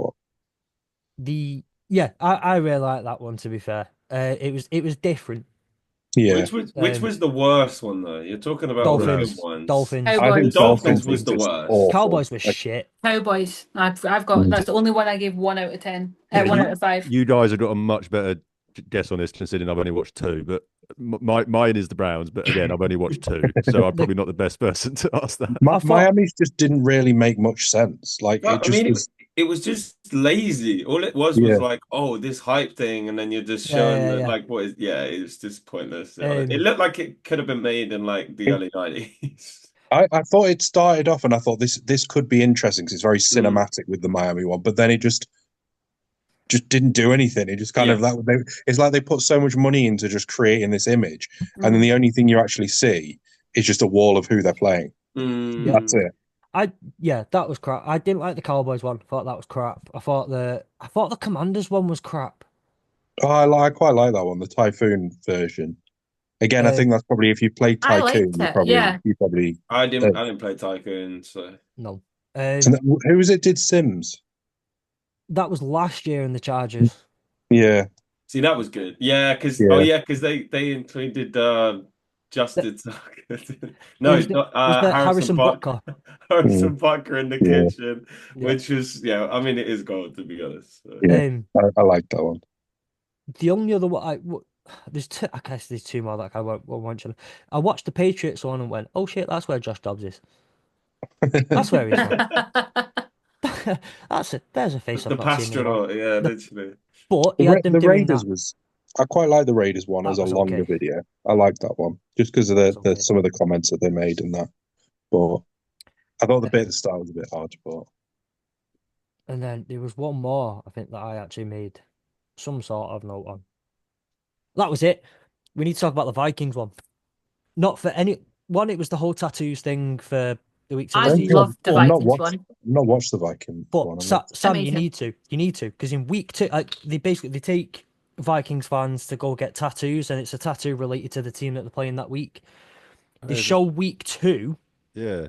I really like that one. To be fair, it was different. yeah, Which was the worst one though? You're talking about all the good Dolphins, Browns. ones. Dolphins, I The think Cowboys. Dolphins Dolphins was was the just worst. awful. Cowboys was shit. Cowboys. I've got that's the only one I gave 1 out of 10. Yeah, 1 out of 5. you guys have got a much better guess on this considering I've only watched two. But mine is the Browns. But again, I've only watched two, so I'm The probably not the best person to ask that. I thought Miami's just didn't really make much sense. Like it But I just mean, was. it was just lazy. All it was Yeah, like, oh, this hype thing, and then you're just showing yeah, that, yeah, like, what is? Yeah, it was just pointless. yeah. It looked like it could have been made in like the it, early 90s. I thought it started off, and I thought this could be interesting because it's very Mm, cinematic with the Miami one, but then it just didn't do anything. It just kind yeah. of it's like they put so much money into just creating this image, and then Mm. the only thing you actually see is just a wall of who they're playing. Yeah, That's Mm. it. that was crap. I didn't like the Cowboys one. Thought that was crap. I thought the Commanders one was crap. Oh, I quite like that one, the Typhoon version. Again, I Um, think that's probably if you play I Tycoon, liked it. Yeah. you probably. I didn't play Tycoon, so no. And who was it? Did Sims? That was last year in the Chargers. Yeah, see that was good. Yeah, because yeah, they included Justin Tucker. It No, was not the Harrison Harrison Buck. Butker. Harrison Bucker in the Yeah. kitchen, Yeah. which was I mean, it is gold to be honest. So. Yeah. I like that one. The only other one there's two. I guess there's two more that I won't mention. I watched the Patriots one and went, "Oh shit, that's where Josh Dobbs is. That's where he's from. There's a face The I've not seen in a while." Pastronaut, yeah, literally. But he had them The doing Raiders that. was I quite like the Raiders one That as a was longer okay. video. I like that one just because of That was the okay. some of the comments that they made and that. But I thought the bit at the start was a bit hard, but And then there was one more I think that I actually made some sort of note on. That was it. We need to talk about the Vikings one. Not for any one. It was the whole tattoos thing for the weeks of I the season. loved the I've not Vikings watched one. I've not watched the Viking one. But Sam, you Amazing. need to, because in week 2, they take Vikings fans to go get tattoos, and it's a tattoo related to the team that they're playing that week. They show week 2, Yeah.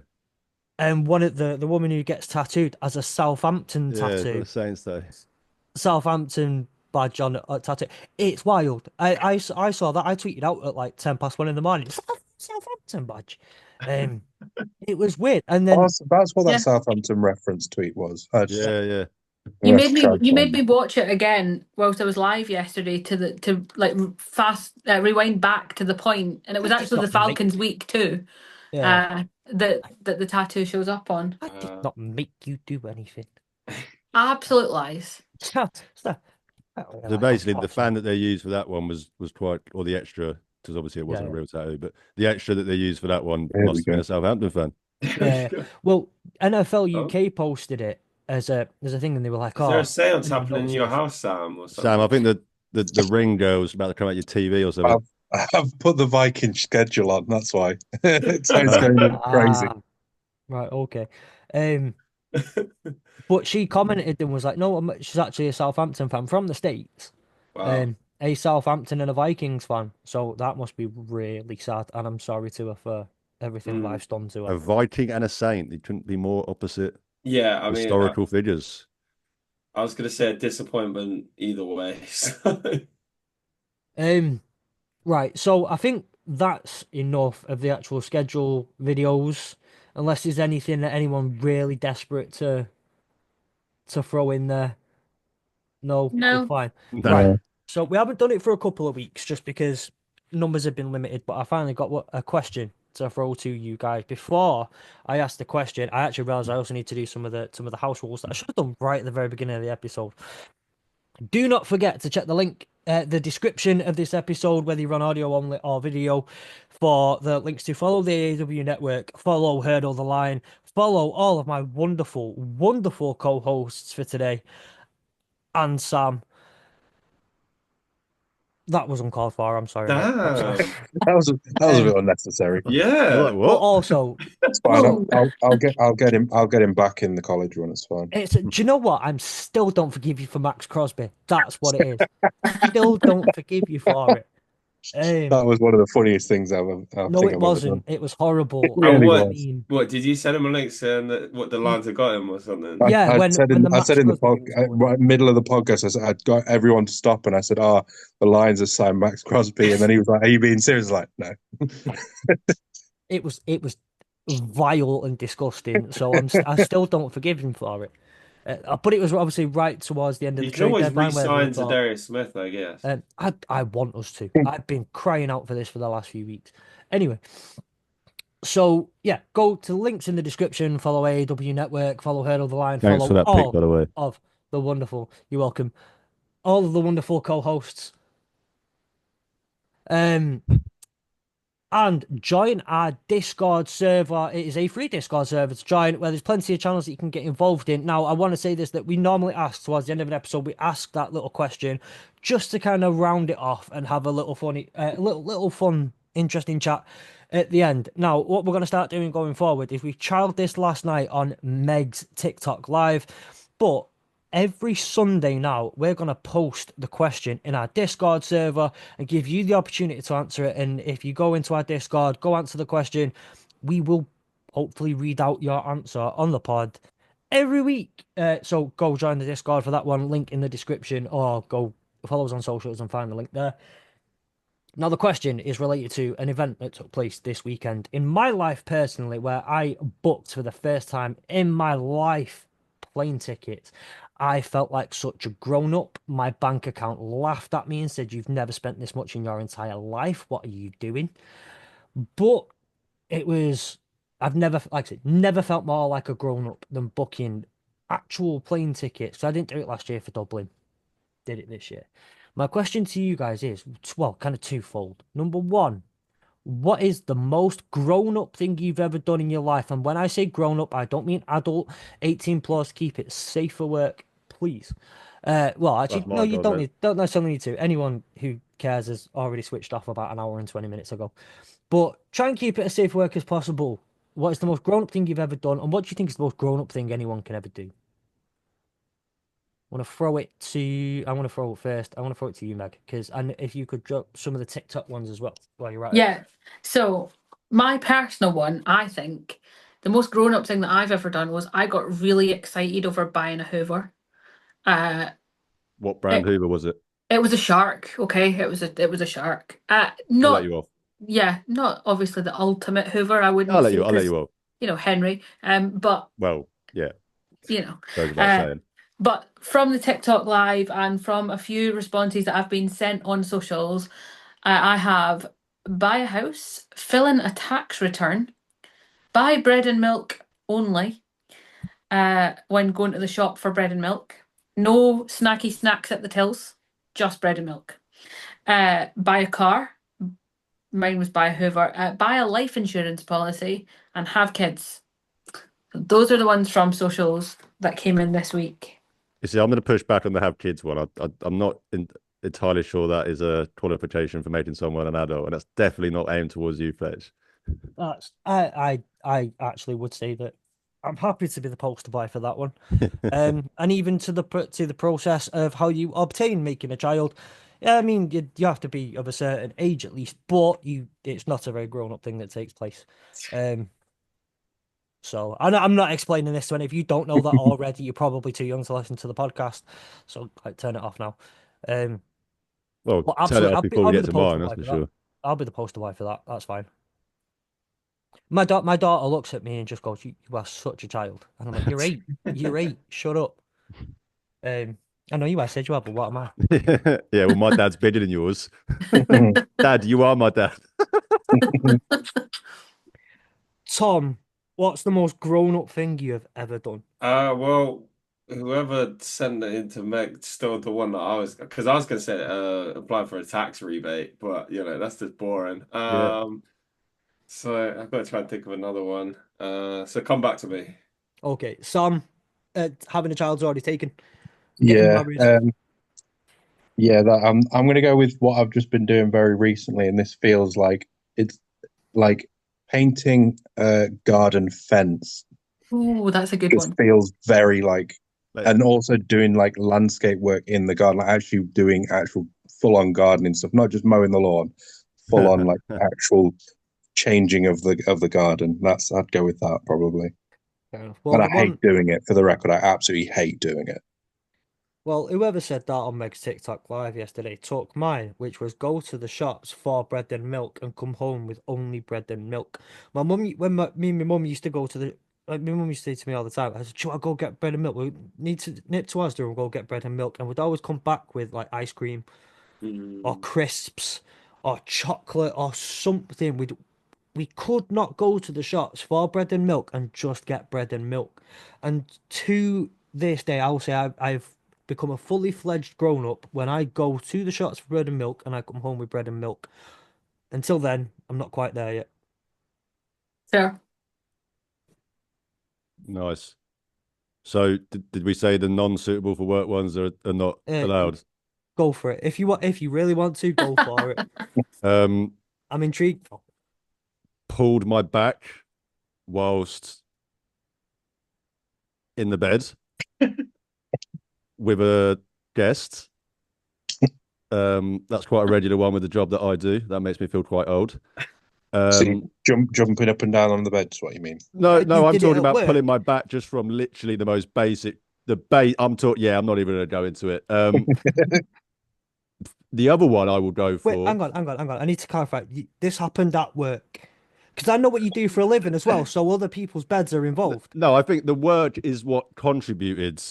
and one of the woman who gets tattooed has a Southampton tattoo, the Saints though. Southampton badge on a tattoo. It's wild. I saw that. I tweeted out at like 10 past 1 in the morning. Southampton badge. It was weird, and then That's what that Yeah. Southampton reference tweet was. Yeah. You I'll have made to me try and you made find me it. watch it again whilst I was live yesterday to like fast rewind back to the point, and it was I did actually the not make Falcons week 2 yeah. that the tattoo shows up on. I did not make you do anything. Absolute lies. So basically, the fan that they used for that one was quite, or the extra, because obviously it wasn't a real tattoo, but the extra that they used for that one There must we have been go. a Southampton fan. Yeah. Well, NFL Oh. UK posted it as a thing, and they were like, Is there "Oh, a seance I didn't happening in notice your this." house, Sam, or something? Sam, I think that the ring girl's about to come out your TV or something. I've put the Viking schedule on. That's why. So it's going crazy. Right, okay. But she commented and was like, "No, she's actually a Southampton fan from the States, Wow. a Southampton and a Vikings fan. So that must be really sad, and I'm sorry to her for everything life's done to her." A Viking and a Saint. They couldn't be more opposite Yeah, I mean, historical figures. I was going to say a disappointment either way. So. Right, so I think that's enough of the actual schedule videos, unless there's anything that anyone really desperate to throw in there. No, No. we're fine. No. Right, so we haven't done it for a couple of weeks just because numbers have been limited, but I finally got a question to throw to you guys. Before I asked the question, I actually realized I also need to do some of the house rules that I should have done right at the very beginning of the episode. Do not forget to check the link, the description of this episode, whether you're on audio only or video, for the links to follow the AAW Network, follow Hurdle the Line, follow all of my wonderful, wonderful co-hosts for today, and Sam. That was uncalled for. I'm sorry, mate. I'm sorry. Damn. That was a bit unnecessary. Yeah. Like, But what? also, It's fine. Whoa. I'll get him back in the college run. It's fine. do you know what? I'm still don't forgive you for Max Crosby. That's what it is. Still don't forgive you for it. That was one of the funniest things No, I've it ever wasn't. done. It was horrible. It really I was. mean, What did you send him a link saying that what the lines have got him or something? yeah, when the I Max said in the Crosby thing was going on. right middle of the podcast, I said I'd got everyone to stop, and I said, "Oh, the Lions have signed Max Crosby," and then he was like, "Are you being serious?" I was like, no. It was vile and disgusting. So I still don't forgive him for it. But it was obviously right towards the end of You the can trade always deadline where re-sign they thought, Darius Smith, I guess. I want us to. I've been crying out for this for the last few weeks. Anyway, so yeah, go to the links in the description. Follow AAW Network. Follow Hurdle the Line. Thanks for Follow that pick, all by the way. of the wonderful. You're welcome. All of the wonderful co-hosts. And join our Discord server. It is a free Discord server to join where there's plenty of channels that you can get involved in. Now, I want to say this, that we normally ask towards the end of an episode, we ask that little question just to kind of round it off and have a little funny, little fun, interesting chat at the end. Now, what we're going to start doing going forward is we trialed this last night on Meg's TikTok live, but every Sunday now, we're going to post the question in our Discord server and give you the opportunity to answer it. And if you go into our Discord, go answer the question, we will hopefully read out your answer on the pod every week. So go join the Discord for that one, link in the description, or go follow us on socials and find the link there. Now, the question is related to an event that took place this weekend in my life personally, where I booked for the first time in my life plane tickets. I felt like such a grown up. My bank account laughed at me and said, "You've never spent this much in your entire life. What are you doing?" But it was, I've never, like I said, never felt more like a grown up than booking actual plane tickets. So I didn't do it last year for Dublin, did it this year. My question to you guys is, well, kind of twofold. Number one, what is the most grown up thing you've ever done in your life? And when I say grown up, I don't mean adult, 18 plus, keep it safe for work, please. Well, actually, That's no, my you goal, mate. don't necessarily need to. Anyone who cares has already switched off about an hour and 20 minutes ago. But try and keep it as safe work as possible. What is the most grown up thing you've ever done? And what do you think is the most grown up thing anyone can ever do? I want to throw it to. I want to throw it first. I want to throw it to you, Meg, and if you could drop some of the TikTok ones as well while you're at it. Yeah. So my personal one, I think the most grown up thing that I've ever done was I got really excited over buying a Hoover. What brand It, Hoover was it? it was a Shark. Okay, it was a Shark. I'll let Not you off. Yeah, not obviously the ultimate Hoover. I wouldn't I'll let say you. I'll let because you off. Henry. But Well, yeah, you know, goes without uh, saying. but from the TikTok live and from a few responses that have been sent on socials, I have buy a house, fill in a tax return, buy bread and milk only when going to the shop for bread and milk. No snacky snacks at the tills, just bread and milk. Buy a car. Mine was buy a Hoover. Buy a life insurance policy and have kids. Those are the ones from socials that came in this week. You see, I'm going to push back on the have kids one. I'm not entirely sure that is a qualification for making someone an adult, and that's definitely not aimed towards you, Fletch. I actually would say that I'm happy to be the poster boy for that one. And even to the process of how you obtain making a child. Yeah, I mean you have to be of a certain age at least, but it's not a very grown up thing that takes place. So I'm not explaining this to anyone. If you don't know that already, you're probably too young to listen to the podcast. So turn it off now. Well, But turn it absolutely, off before we I'll be get the to poster mine, that's boy for for that. sure. I'll be the poster boy for that. That's fine. My daughter looks at me and just goes, "You are such a child," and I'm like, "You're 8. You're 8. Shut up." I know you. I said you are, but what am I? Yeah, well, my dad's bigger than yours. Dad, you are my dad. Tom, what's the most grown-up thing you have ever done? Well, whoever sent it into Meg stole the one that because I was gonna say apply for a tax rebate, but that's just boring. Yeah. So I've got to try and think of another one. So come back to me. Okay, Sam, having a child's already taken. Getting Yeah, married. yeah. I'm going to go with what I've just been doing very recently, and this feels like it's like painting a garden fence. Oh, that's a good Just one. feels very like, Like- and also doing like landscape work in the garden, like actually doing actual full on gardening stuff, not just mowing the lawn, full on like actual changing of the garden. I'd go with that probably. Well, And I hate doing it. For the record, I absolutely hate doing it. Well, whoever said that on Meg's TikTok live yesterday took mine, which was go to the shops for bread and milk and come home with only bread and milk. My mum, when me and my mum used to go to the, like my mum used to say to me all the time, I said, "Should I go get bread and milk? We need to nip to Asda and go get bread and milk," and we'd always come back with like ice cream or crisps or chocolate or something. We could not go to the shops for bread and milk and just get bread and milk. And to this day, I will say I've become a fully fledged grown up when I go to the shops for bread and milk and I come home with bread and milk. Until then, I'm not quite there yet. Fair. Nice. So did we say the non-suitable for work ones are not allowed? Go for it. If you really want to, go for it. I'm intrigued. Pulled my back whilst in the bed with a guest. That's quite a regular one with the job that I do. That makes me feel quite old. So jumping up and down on the bed is what you mean? No, I'm talking about work? pulling my back just from literally the most basic. I'm not even going to go into it. The other one I will go Wait, for. hang on. I need to clarify. This happened at work. Because I know what you do for a living as well, so other people's beds are involved. No, I think the work is what contributed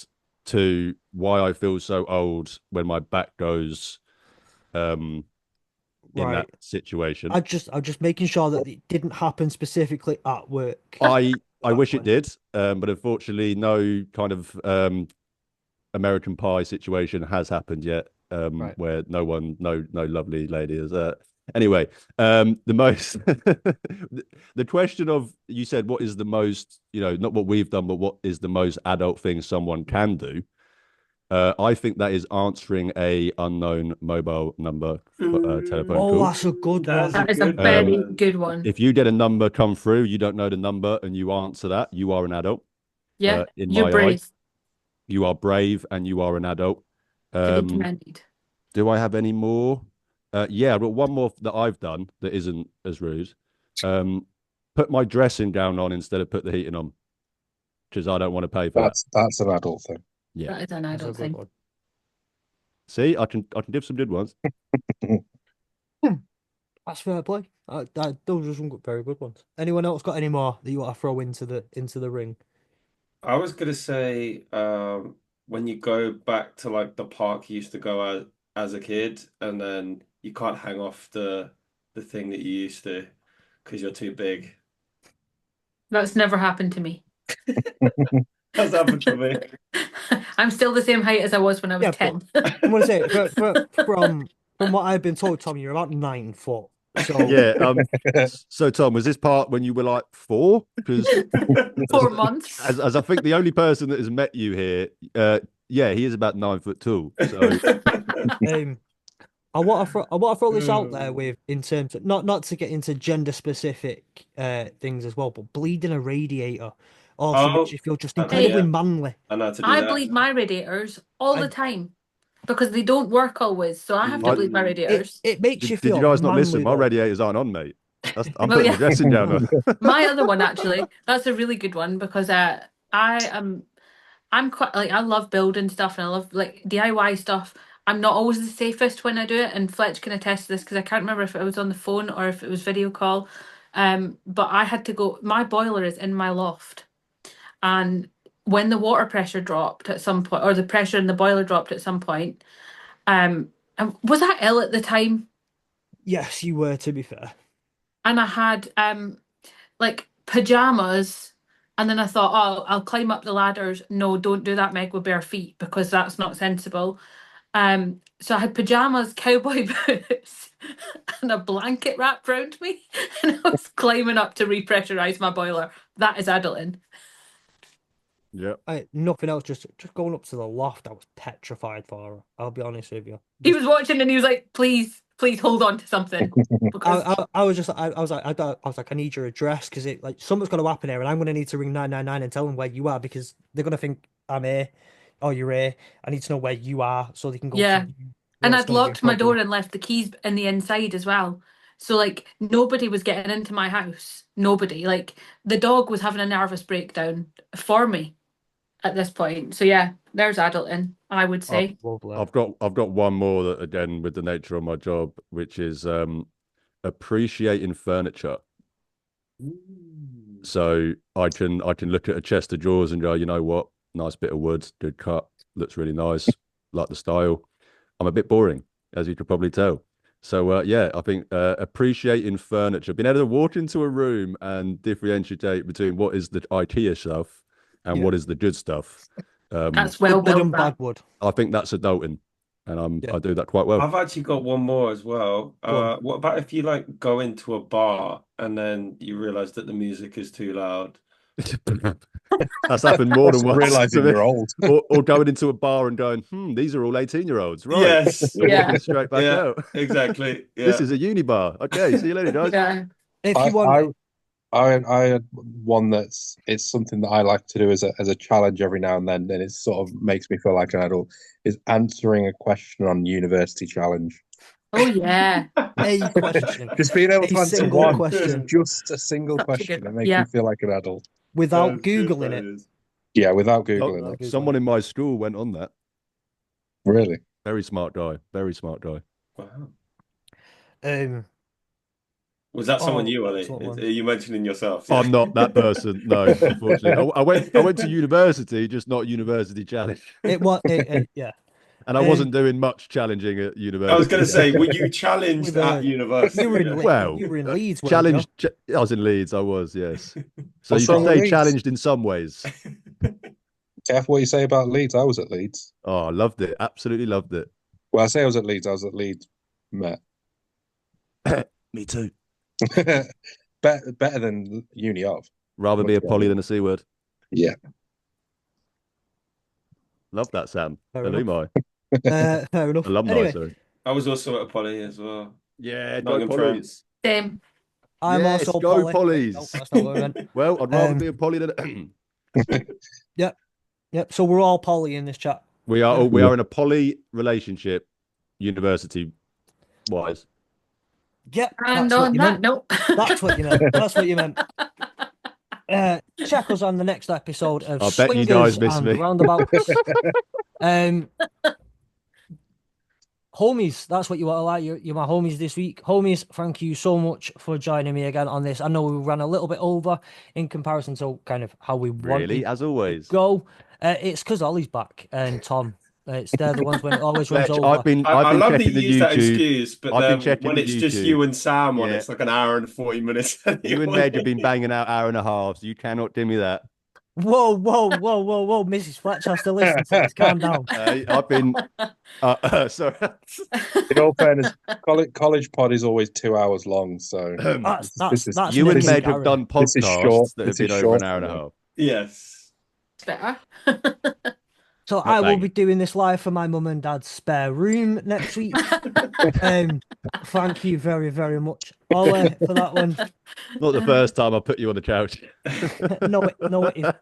to why I feel so old when my back goes in Right. that situation. I'm just making sure that it didn't happen specifically at work. I wish it did, but unfortunately, no kind of American Pie situation has happened yet, Right. where no lovely lady is. Anyway, the most the question of you said what is the most, not what we've done, but what is the most adult thing someone can do? I think that is answering a unknown mobile number telephone Oh, call. that's a good That's one. That is a very one. good one. If you get a number come through, you don't know the number, and you answer that, you are an adult. Yeah, In you're my brave. eyes, you are brave and you are an adult. To be commended. Do I have any more? Yeah, but one more that I've done that isn't as rude. Put my dressing gown on instead of put the heating on, because I don't want to pay for that. That's an adult thing. Yeah, That is an That's a adult good thing. one. see, I can give some good ones. That's fair play. Those are some very good ones. Anyone else got any more that you want to throw into the ring? I was gonna say, when you go back to like the park you used to go as a kid, and then you can't hang off the thing that you used to because you're too big. That's never happened to me. That's happened to me. I'm still the same height as I was when I was Yeah, 10. I'm gonna say from what I've been told, Tom, you're about 9 foot. So Yeah. So Tom, was this part when you were like 4? Because 4 months. as I think the only person that has met you here, yeah, he is about 9 foot tall. So I want to throw this out there with in terms of not to get into gender specific things as well, but bleeding a radiator also makes you feel just incredibly manly. I know how to do I that. bleed my radiators all the time because they don't work always, so I have to bleed my radiators. It makes you did feel you guys not manly, listen? My though. radiators aren't on, mate. I'm Well, putting yeah. the dressing down on. My other one actually, that's a really good one because I'm quite like I love building stuff and I love like DIY stuff. I'm not always the safest when I do it, and Fletch can attest to this because I can't remember if it was on the phone or if it was video call. But I had to go. My boiler is in my loft, and when the water pressure dropped at some point, or the pressure in the boiler dropped at some point, and was I ill at the time? Yes, you were, to be fair. And I had like pajamas. And then I thought, oh, I'll climb up the ladders. No, don't do that, Meg, with bare feet because that's not sensible. So I had pajamas, cowboy boots, and a blanket wrapped around me, and I was climbing up to repressurize my boiler. That is adulting. Yeah. Nothing else, just going up to the loft. I was petrified for her. I'll be honest with you. He was watching and he was like, please hold on to something. Because I was like, I need your address because it like something's gonna happen here, and I'm gonna need to ring 999 and tell them where you are because they're gonna think I'm here. Oh, you're here. I need to know where you are so they can go yeah. to you. And It's I'd gonna be a locked my door problem. and left the keys in the inside as well. So like nobody was getting into my house. Nobody. Like the dog was having a nervous breakdown for me at this point. So yeah, there's adulting, I would say. Lovely. I've got one more that again with the nature of my job, which is appreciating furniture. So I can look at a chest of drawers and go, you know what, nice bit of wood, good cut, looks really nice, like the style. I'm a bit boring, as you could probably tell. So yeah, I think appreciating furniture, being able to walk into a room and differentiate between what is the IKEA stuff and what is the good stuff. That's well Good wood built. and bad wood. I think that's adulting, and I do that quite well. I've actually got one more as well. What about if you like go into a bar and then you realize that the music is too loud? That's happened more than once. Realizing you're old. or going into a bar and going, these are all 18-year-olds, right? Yes. And Yeah. walking straight back Yeah, out. exactly. This Yeah. is a uni bar. Okay, see you later, guys. Yeah. If you want, I had one it's something that I like to do as a challenge every now and then, and it sort of makes me feel like an adult, is answering a question on University Challenge. Oh yeah. a question, Just being able a to answer single one, question just a single Such a question, good- it makes yeah. me feel like an adult. without That's good, Googling that it. is. Yeah, without Googling it. Someone in my school went on that. Really? Very smart guy. Very smart guy. Wow. Was that someone you, Ollie? Are you mentioning yourself? Yeah. I'm not that person. No, unfortunately. I went to university, just not university challenge. Yeah. And I wasn't doing much challenging at university. I was going to say, were you challenged at university? You were in Leeds. Challenged. I was in Leeds. I was, yes. So What's you could say Leeds? challenged in some ways. Careful what you say about Leeds. I was at Leeds. Oh, I loved it. Absolutely loved it. Well, I say I was at Leeds. I was at Leeds Met. Me too. better than uni of. Rather be a poly than a C word. Yeah. Love that, Sam. Fair Alumni. Fair enough. Alumni, anyway, sorry. I was also at a poly as well. Yeah, go Polys. Same. I'm also go Polys. Polys. No, that's not what I meant. Well, I'd rather be a poly than. Yep. So we're all poly in this chat. We are in a poly relationship, university wise. Yep. And on that note, that's what you meant. That's what you meant. Check us on the next episode of I bet you guys miss me. Roundabouts. Homies, that's what you want to like. You're my homies this week. Homies, thank you so much for joining me again on this. I know we ran a little bit over in comparison to kind of how we really, as always, go. It's because Ollie's back and Tom. They're the ones when it always runs over. I've been I love that checking you the use that YouTube. excuse, but then when it's just you and Sam on, it's like an hour and 40 minutes. You and Meg have been banging out hour and a half, so you cannot do me that. Whoa, Mrs. Fletch has to listen to this. Calm down. I've been sorry. In all fairness, college pod is always 2 hours long, so that's you and Meg have done podcasts that have been over an hour and a half. Yes. It's better. So I will be doing this live for my mum and dad's spare room next week. Thank you very, very much, Ollie, for that one. Not the first time I put you on the couch. No, it is.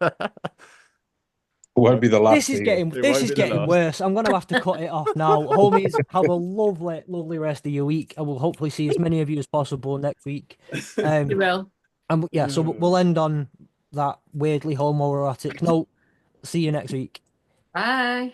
Won't be the last. This is getting worse. I'm gonna have to cut it off now. Homies, have a lovely rest of your week. I will hopefully see as many of you as possible next week. You will. And yeah, so we'll end on that weirdly homoerotic note. See you next week. Bye.